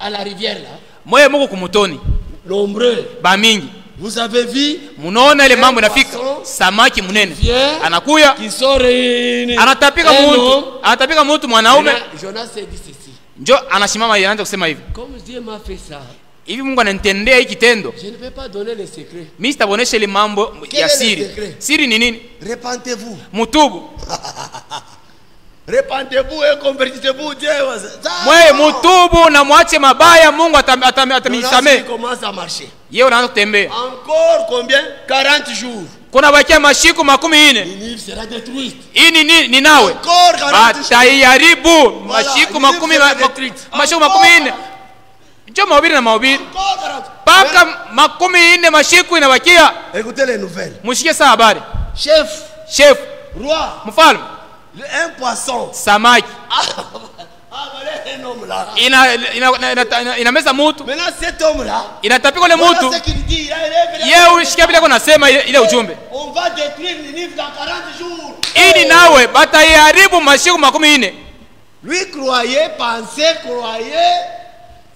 À la rivière là. Moye muko kumutoni. Nombreux. Ba mingi. Vous avez vu? Munaona ile mambo inafika. Samaki munene. Anakuya. Qui sont réunis. Anatapika mtu mwanaume. Jonas s'est dit ceci. Njo anashimama anaanza kusema hivi. Comme Dieu m'a fait ça. Hivi Mungu ananitendea hiki kitendo. Je ne vais pas donner les secrets. Mimi sitabonesha ile mambo ya siri. Siri ni nini? Repentez-vous. Mutubu. Repentez-vous et convertissez-vous. Dieu. Mwe mutubu na mwache mabaya, Mungu atamisamee. Il commence à marcher. Yeye unaanza kutembea. Encore combien? 40 jours. Kuna bakia mashiku 40. Ninive sera détruite. Hii ni nawe. Encore 40 jours. Atayaribu mashiku 40. Mashiku 40. Njo mahubiri na mahubiri. Paka 40 mashiku inabakia. Écoutez les nouvelles. Mushike saa habari. Chef. Roi. Mfalme. Un poisson. Samaki. Voilà un homme là. Ina meza mutu. Maintenant cet homme là. Inatapika ile mutu. Voilà ce qu'il dit. Yeye ushikia bila kuna sema ile ujumbe. On va détruire Ninive dans 40 jours. Ini nawe batayaribu mashiku 40. Lui croyait, pensait, croyait.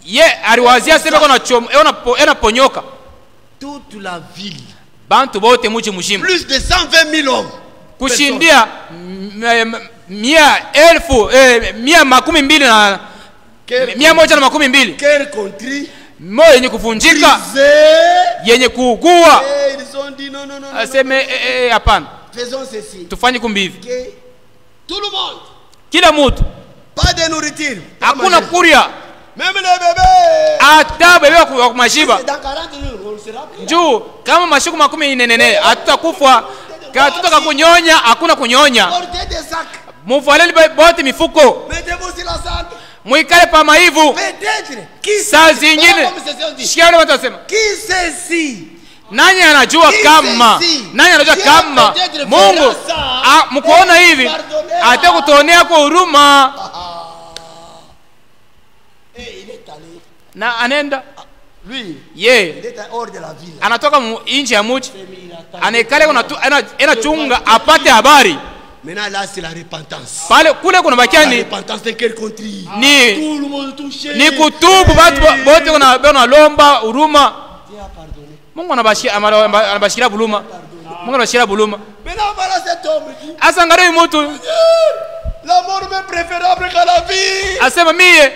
Ye aliwazia sema kuna choma ena ponyoka. Toute la ville. Bantu bote muji mshima. Plus de 120 000 hommes. Kushindia 120. Quel country? Moyo yenye kuvunjika, yenye kuugua. Ils ont dit non. Aseme hapana. Faisons ceci. Tufanye kumbivi. Tout le monde. Kila mtu. Pas de nourriture. Hakuna kuria. Même les bébés. Hata bebe wa kumashiba. Dans 40 jours on sera plus. Juu kama mashiku 40 hatutakufa. Tutaka kunyonya, hakuna kunyonya. Portez des sacs. Muvaleli bote mifuko. Mettez-vous sur la sac. Muikale pa maivu. Peut-être. Qui saa zingine? Shikiani watasema. Qui sait si? Nani anajua kama? Nani anajua kama? Mungu mkuona hivi atakutonea kwa huruma. Na anenda lui ye hors de la ville. Anatoka nje ya mji. Anekale kuna chunga apate habari. Maintenant là c'est la repentance. Pale kule kuna bakiani. La repentance de quel country? Ni tout le monde touché. Ni kutubu watu wote kuna lomba huruma. Mungu anabashira buluma. Mungu anabashira buluma. Maintenant voilà cet homme. Asa ngare mtu. La mort m'est préférable qu'à la vie. Asema mie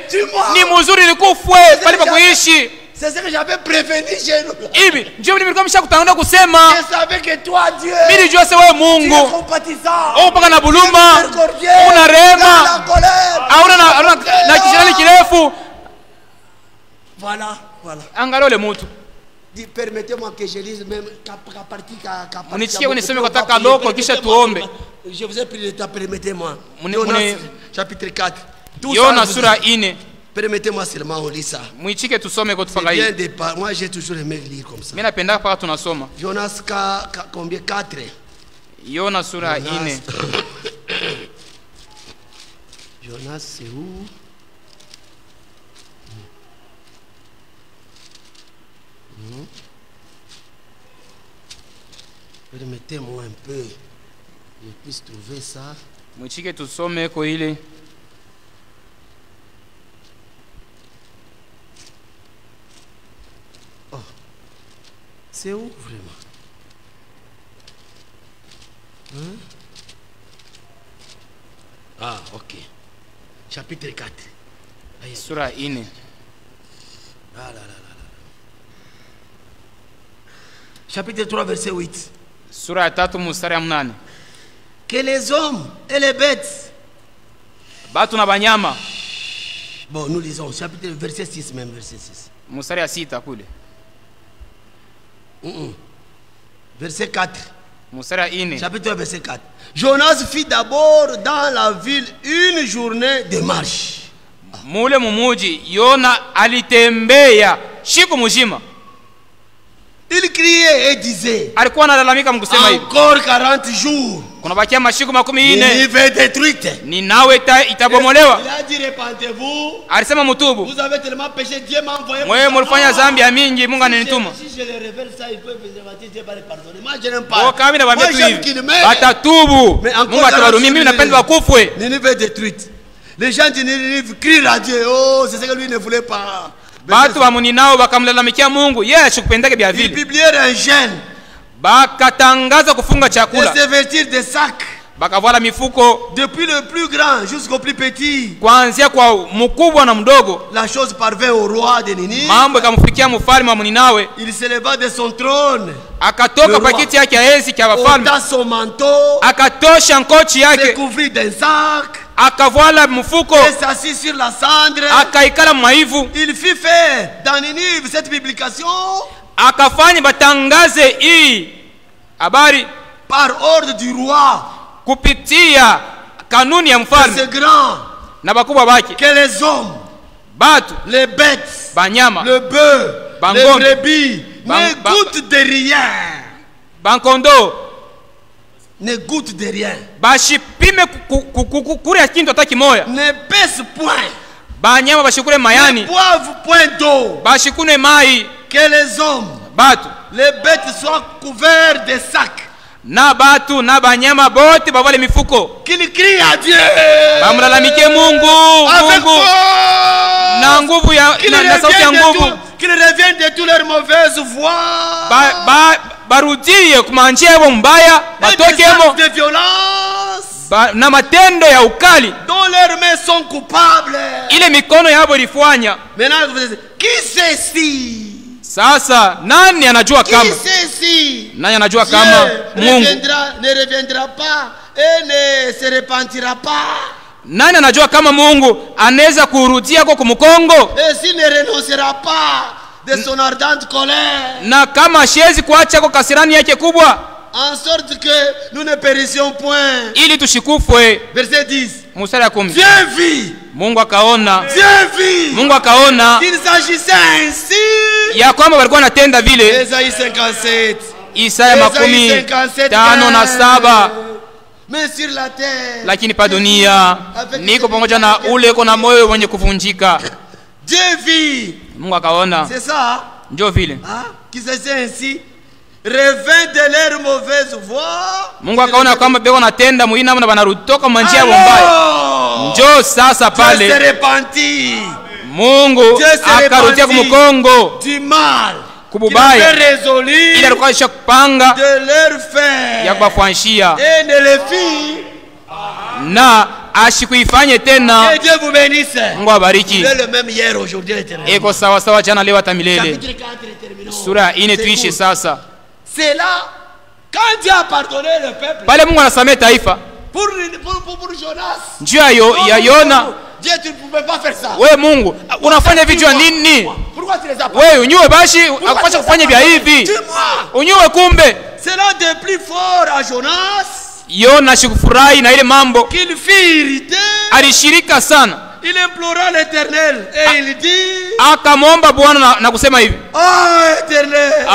ni mzuri nikufwe pale pa kuishi. C'est ce que j'avais prévenu chez nous. Hivi ndio nilikuwa nimeshakutangulia kusema. Je savais que toi Dieu. Mimi nijua wewe Mungu. Tu es compatissant. Paka na buluma. Una rehema. Hauna na kishirani kirefu. Voilà. Angalia yule mtu. Permettez-moi que je lise même qu'à partir. Unisikie unisome kwa taka loko kisha tuombe. Je vous ai pris le temps, permettez-moi. Chapitre 4. Yona sura 4. Permettez-moi seulement on lit ça. Muichike tusome kwa tufaka hii. Moi j'ai toujours aimé lire comme ça. Mimi napenda paka tunasoma. Jonas combien 4. Yona sura 4. Jonas c'est où? Permettez-moi un peu. Je puisse trouver ça. Muichike tusome kwa ile. C'est où vraiment? Ah, ok. Chapitre 4. Sura 4. Chapitre 3, verset 8. Sura 3 mstari 8. Que les hommes et les bêtes. Batu na banyama. Bon, nous lisons chapitre verset 6 même, verset 6. Mstari 6 kule. Verset 4. Mstari 4. Chapitre 3, verset 4. Jonas fit d'abord dans la ville une journée de marche. Mule mumuji Yona alitembea siku mzima. Il criait et disait, Alikuwa analalamika mkusema hivi, encore 40 jours. kuna bakia masiku 40. Ninive est détruite. Ninawe itabomolewa. Il a dit repentez-vous. Alisema mutubu. Vous avez tellement péché, Dieu m'a envoyé. Mwewe mulifanya zambi ya mingi, Mungu ananituma. Si je le révèle ça, il peut Dieu va le pardonner. Moi je n'aime pas. Kama nawaambia tu j'aime qu'il hivi, meure. watatubu. Mais encore Mungu atawarumia. Mimi napenda wakufwe. Ninive est détruite. Les gens de Ninive crient à Dieu. Oh, c'est ce que lui ne voulait pas. Batu wa Ninao bakamlalamikia Mungu, yeye ashikupendake bia Ils vile. publièrent un jeûne. Bakatangaza kufunga Et chakula. se vêtir des sacs. Bakavala mifuko Depuis le plus grand jusqu'au plus petit. kuanzia kwa mkubwa na mdogo. La chose parvint au roi de Ninive. Mambo ikamfikia mfalme wa Ninawe. Il se leva de son trône. Akatoka kwa kiti yake ya enzi cha wafalme. Ôta son manteau. Akatosha ngochi Se yake. couvrit d'un sac. Akavala mfuko. Et s'assit sur la cendre. Akaikala maivu. Il fit faire dans Ninive cette publication Akafanya batangaze hii habari par ordre du roi. kupitia kanuni ya C'est mfalme grand na bakubwa bake. que les hommes, Batu les bêtes, banyama le bœuf, les Bangondo. brebis ne Bang- goûtent de rien. bankondo Ne goûtent de rien. bashipime kuria kintu hata kimoya. Ne pèsent point. Banyama bashikule Ne mayani, boivent point d'eau. bashikune mai. Que les hommes, Batu les bêtes soient couverts de sacs. na batu na banyama bote bavale mifuko. Qu'ils crient à Dieu. Bamlalamike Mungu, Avec Mungu na nguvu ya na sauti ya nguvu. qu'ils reviennent de toutes leurs mauvaises voies. Barudie kumanjia yao mbaya, Et des batokemo actes de violence na matendo ya ukali dont leurs mains sont coupables. ile mikono yao ilifanya. Maintenant, vous dites, qui c'est si? Sasa nani anajua Qui kama c'est si? nani anajua Dieu kama Mungu? ne reviendra pas et ne se repentira pas. Nani anajua kama Mungu anaweza kurudia kwa kumkongo? Et s'il ne renoncera pas de son ardente colère, Na kama shezi kuacha kwa kasirani yake kubwa, en sorte que nous ne périssions point. ili tushikufwe. Verset 10. Mstari ya 10. Dieu vit. Mungu akaona, Dieu vit. Mungu akaona Il s'agissait ainsi. ya kwamba walikuwa wanatenda vile. Esaïe 57. Isaya Esaïe 57. 57:7. Mais sur la terre, Lakini pa dunia niko pamoja na ule uko na moyo wenye kuvunjika. Dieu vit. Mungu akaona, C'est ça, njoo vile. hein, qui s'agissait ainsi. Revint de leur mauvaise voie. Mungu akaona kwamba beko natenda muina na banarudi toka manjia yao mbaya. Alors, Njoo sasa Dieu se pale repentit Mungu Dieu se akarudia repentit kumkongo du mal qu'il kububaya, avait résolu ili alikuwa alisha kupanga de leur faire ya kuwafuanshia et ne le fit. na ashikuifanye tena. Que Dieu vous bénisse. Mungu abariki. Il est le même hier, aujourd'hui, éternellement. Eko sawa sawa jana leo hata milele. Chapitre 4, terminons. Sura ya 4 tuishi C'est cool. sasa. C'est là, quand Dieu a pardonné le peuple, Pale Mungu anasamehe taifa. pour Jonas, Njoo ya Yona. Dieu, tu ne pouvais pas faire ça. We Mungu unafanya vitu ya nini? Pourquoi tu les as pas We unyue bashi Pourquoi akupasha tu les as kufanya pas vya fait? hivi. Dis-moi. Unyue kumbe. C'est là de plus fort à Jonas Yona shikufurahi na ile mambo. qu'il fit irriter. Alishirika sana. Il implora l'Éternel et il dit, Akamwomba Bwana na kusema hivi. oh Éternel,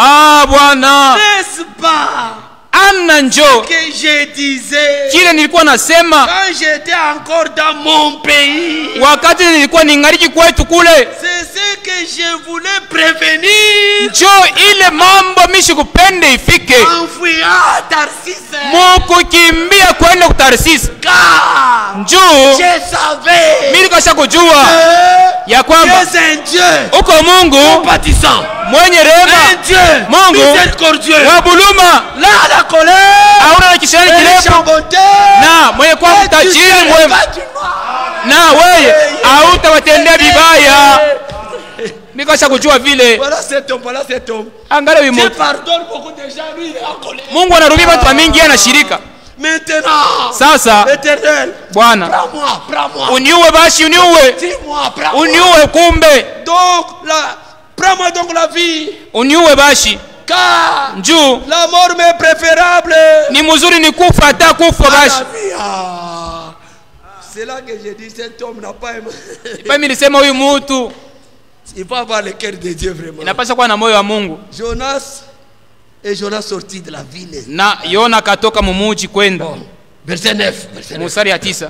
Bwana, n'est-ce pas ana njoo que je disais kile nilikuwa nasema quand j'étais encore dans mon pays? wakati nilikuwa ningariki kwetu kule. C'est ce que je voulais prévenir. Njoo ile mambo mishikupende ifike. Enfuir à Tarsis. Mukukimbia kwenda kutarsis. Car Njoo je savais mimi kasha kujua que ya kwamba tu es un Dieu uko Mungu compatissant, mwenye rehema, un Dieu Mungu miséricordieux, wa buluma, là la colère, hauna na kisirani et kirefu, chambonteur, na mwenye kwa et tu mtajiri seras mwema, pas du mal. na wewe hautawatendea vibaya. Mimi kasha kujua vile. Voilà cet homme, voilà cet homme. Angalia huyu Dieu mtu. pardonne beaucoup de gens, lui il est en colère. Mungu anarumia watu wa mingi na shirika. Maintenant, Sasa Éternel, Bwana, prends-moi. uniue bashi, uniue. Dis-moi, prends-moi. Uniue kumbe. Donc, prends-moi donc la vie. Uniue bashi. Car Njoo la mort m'est préférable ni mzuri ni kufa hata kufa à la bashi. vie. Ah. c'est là que j'ai dit cet homme n'a pas aimé. Ipa mimi nilisema huyu mtu Il faut avoir le cœur de Dieu vraiment. inapaswa kuwa na moyo wa Mungu. Jonas sorti de la ville. Na Yona katoka mumuji kwenda. Bon. Verset 9. Mstari ya 9.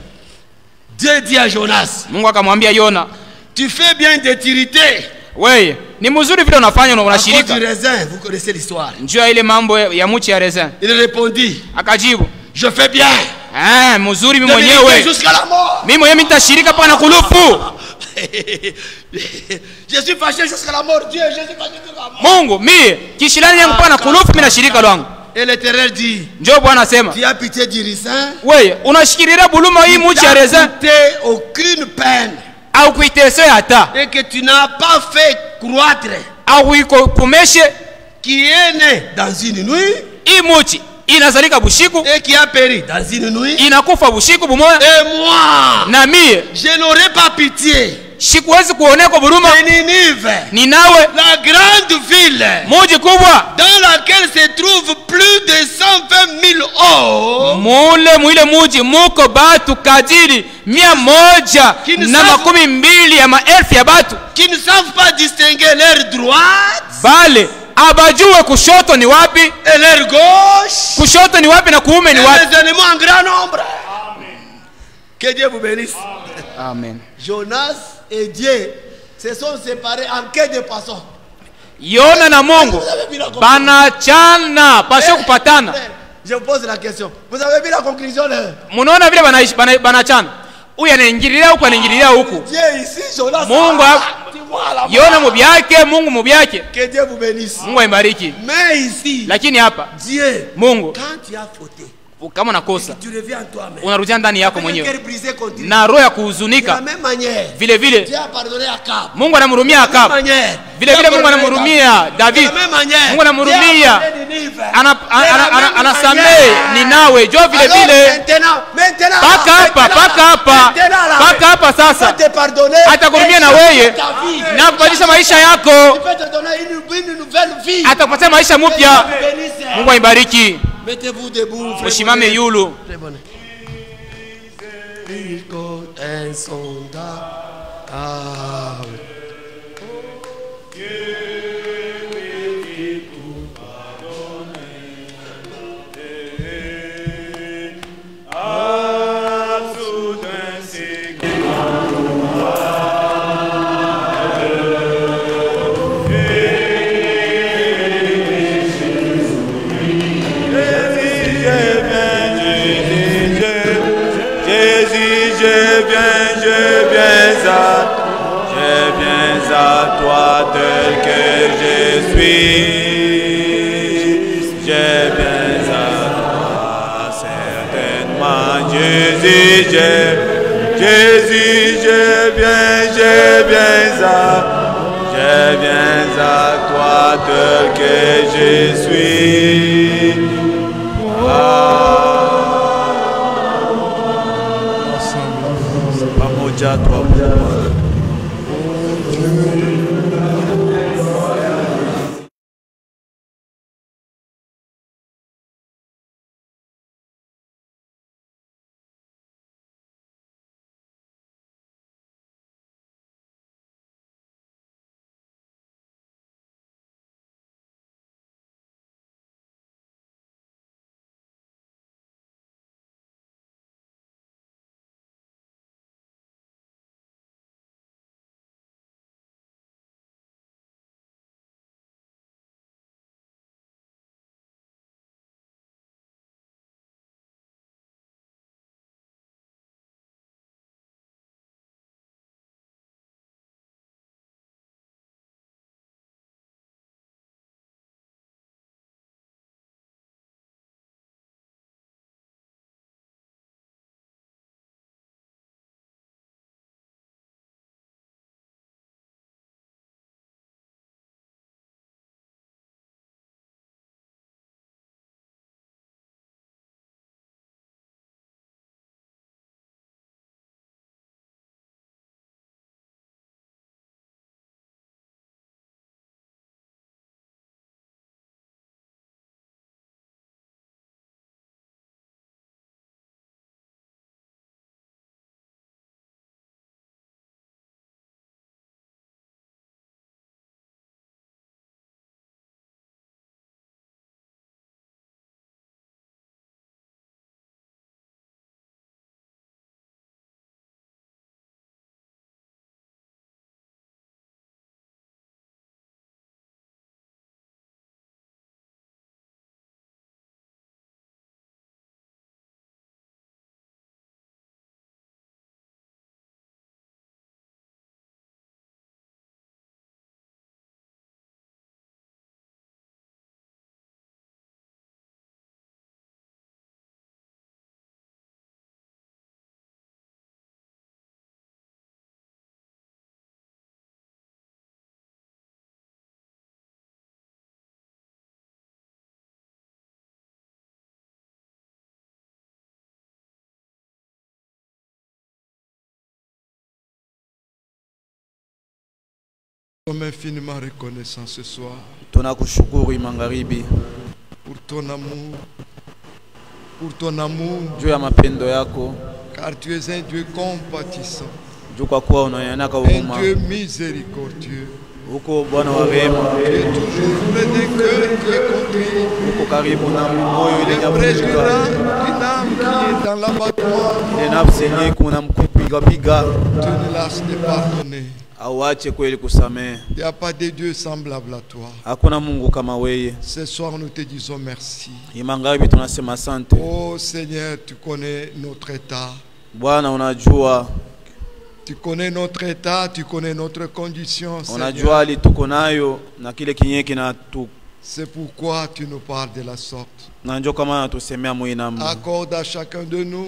Dieu dit à Jonas, Mungu akamwambia Yona, tu fais bien de t'irriter. wewe ni mzuri vile unafanya À cause unashirika. du raisin, vous connaissez l'histoire. Njoo ya ile mambo ya muchi ya raisin. Il répondit, Akajibu, je fais bien. mzuri mimi De m'irriter mwenyewe. jusqu'à la mort. Mimi mwenyewe nitashirika pana kulufu. Je suis fâché jusqu'à la mort. Dieu, je suis fâché jusqu'à la mort. Mungu, mimi kishilani yangu pana kulufu mimi nashirika lwangu. Et l'Éternel dit, Njoo Bwana asema, tu as pitié du raisin. wewe unashikiriria buluma hii muchi ya raisin Coûté aucune peine. au kuitesea hata Et que tu n'as pas fait croître. au iko kumeshe Qui est né dans une nuit. hii muchi inazalika bushiku Et qui a péri dans une nuit. inakufa bushiku bumoya. Et moi, Na mie je n'aurai pas pitié sikuwezi kuonea kwa buluma de Ninive, ni nawe la grande ville muji kubwa dans laquelle se trouvent plus de 120 000 hommes mwile muji muko batu kadiri 120 ya maelfu ya batu qui ne savent pas distinguer leur droite bale abajue kushoto ni wapi, et leur gauche, kushoto ni wapi na kuume et ni wapi. les ennemis en grand nombre. Que Dieu vous bénisse. Amen. Jonas et Dieu se sont séparés en quai de passants. Yona na Mungu banachana pasio kupatana. Je vous pose la question. Vous avez vu la conclusion là? Munaona vile banachana, huyu anaingililia huku anaingililia huku. Dieu ici, Jonas. Mungu Yona mubyake, Mungu mubyake. Que Dieu vous bénisse. Mungu aibariki. Mais ici, Lakini hapa Dieu, Mungu quand tu as fauté, kama unakosa tu reviens en toi-même. unarudia ndani yako Avec un mwenyewe cœur brisé contre Dieu. na roho ya De la kuhuzunika. même manière, Vile vile Dieu a pardonné à Cap. Mungu anamhurumia De la même Akabu. manière, Vile vile Mungu anamhurumia David. de la même manière, Mungu anamhurumia, Dieu a pardonné Ninive. anasamehe ni nawe jo vile Alors, vile maintenant, paka hapa sasa te pardonner atakurumia na et wewe changer ta vie. na kubadilisha maisha yako, Il peut te donner une nouvelle vie. atakupatia maisha mpya. Dieu vous bénisse. Mungu aibariki. Mettez-vous debout. frère Usimame Bonnet. yulu. Frère Bonnet. Il compte un soldat. Ah, oui. Tel que je suis, je viens à toi, certainement. Jésus, je viens à toi, tel que je suis. Pamoja toi. sommes infiniment reconnaissants ce soir Tunakushukuru magharibi pour ton amour. Pour ton amour, juu ya mapendo yako, car tu es un Dieu compatissant, juu kwa kuwa unayanaka un huruma. Dieu miséricordieux. Uko Bwana wa rehema, Tu es toujours près des cœurs qui est contrit. uko karibu na moyo Tu ile es près d'une nyabulika, âme qui est dans l'abattoir. ile nafsi yenyewe kuna mkupiga piga, Tu ne lasses de pardonner. auache kweli kusamehe. Il n'y a pas de Dieu semblable à toi. Hakuna Mungu kama wewe. Ce soir, nous te disons merci. Magharibi tunasema asante. Oh Seigneur, tu connais notre état. Bwana, unajua Tu connais notre état, tu connais notre condition, unajua Seigneur. hali tuko nayo na kile kinyewe kinatu, C'est pourquoi tu nous parles de la sorte. na njoo kama natusemea mwinamna. Accorde à chacun de nous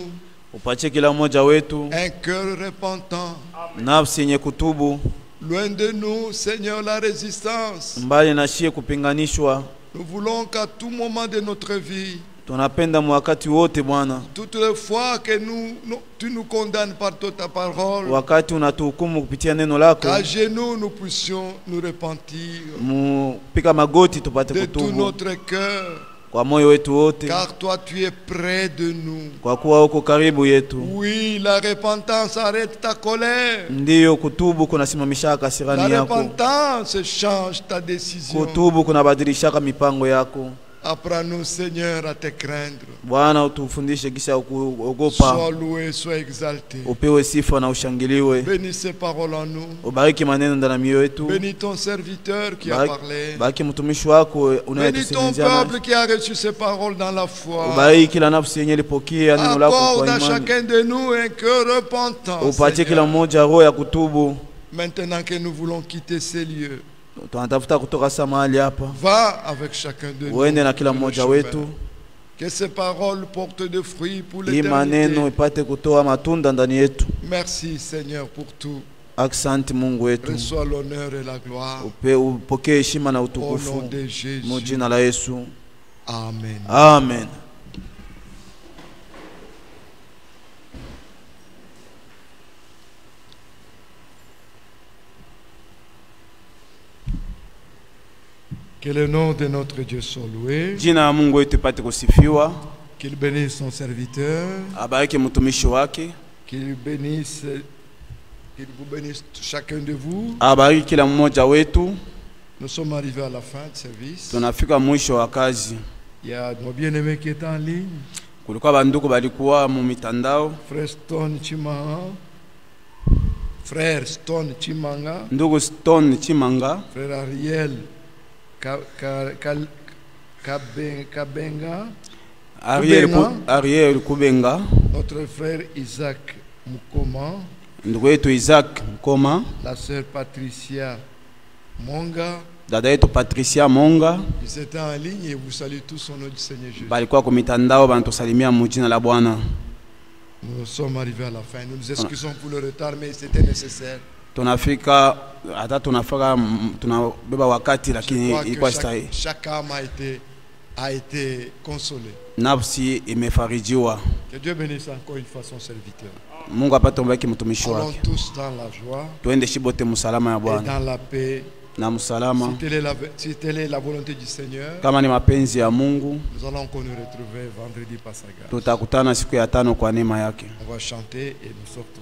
Upatie kila mmoja wetu un cœur repentant. nafsi yenye kutubu, Loin de nous, Seigneur, la résistance. mbali na shie kupinganishwa. Nous voulons qu'à tout moment de notre vie, Tunapenda wakati wote Bwana, toutes les fois que tu nous condamnes par ta parole, wakati unatuhukumu kupitia neno lako, qu'à genoux nous puissions nous repentir mupika magoti tupate de tout kutubu notre cœur, kwa moyo wetu wote, car toi tu es près de nous. kwa kuwa uko karibu yetu. Oui, la repentance arrête ta colère. Ndiyo, kutubu kunasimamisha La kasirani yako, repentance change ta décision. kutubu kunabadilishaka mipango yako. Apprends-nous, Seigneur, à te craindre. Bwana, utufundishe kisha kuogopa, Sois loué, sois exalté. upewe sifa na ushangiliwe. Bénis ces paroles en nous. Ubariki maneno ndani ya mioyo yetu, Bénis ton serviteur qui a parlé. bariki mtumishi wako Bénis ton unayetusemezea peuple naye. qui a reçu ces paroles dans la foi. Ubariki kila nafsi yenye ilipokea neno lako Accorde kwa à imani. chacun de nous un cœur repentant. Upatie kila Seigneur. mmoja roho ya kutubu. Maintenant que nous voulons quitter ces lieux, Tunatafuta kutoka saa mahali hapa, va avec chacun de nous. uende na kila sur le mmoja chemin. wetu, Que ces paroles portent de fruits pour hii maneno l'éternité. ipate kutoa matunda ndani yetu. Merci Seigneur pour tout. Asante Mungu wetu, Reçois l'honneur et la gloire. upokee heshima na Au utukufu nom de Jésus. mu jina la Yesu, Amen. amen. Que le nom de notre Dieu soit loué. Jina la Mungu wetu ipate kusifiwa. Qu'il bénisse son serviteur. Abariki mtumishi wake, Qu'il vous bénisse chacun de vous. abariki kila mmoja wetu. Nous sommes arrivés à la fin du service. Tunafika mwisho wa kazi. Il y a nos bien-aimés qui étaient en ligne. Kulikuwa banduku balikuwa mu mitandao, Frère Stone Chimanga. Frère Stone Chimanga. ndugu Stone Chimanga, Frère Ariel Kabenga. Ariel Kubenga, Notre frère Isaac Mukoma. ndugu yetu Isaac Mkoma, La sœur Patricia Monga. dada yetu Patricia Monga, Ils étaient en ligne et vous saluez tous au nom du Seigneur Jésus. balikuwa ku mitandao banatusalimia mu jina la Bwana. Nous sommes arrivés à la fin. Nous nous excusons pour le retard, mais c'était nécessaire. Tunafika hata tunabeba wakati, Je lakini crois ilikuwa que stahili. chaque âme a été consolée. Nafsi imefarijiwa. Que Dieu bénisse encore une fois son serviteur. Mungu apate mbaki mtumishi Allons wake. tous dans la joie Tuende shibote musalama ya et Bwana dans la paix. na musalama. Si telle est la volonté du Seigneur, Kama ni mapenzi ya Mungu, nous allons encore nous retrouver vendredi par sa grâce. tutakutana siku ya tano kwa neema yake. On va chanter et nous sortons.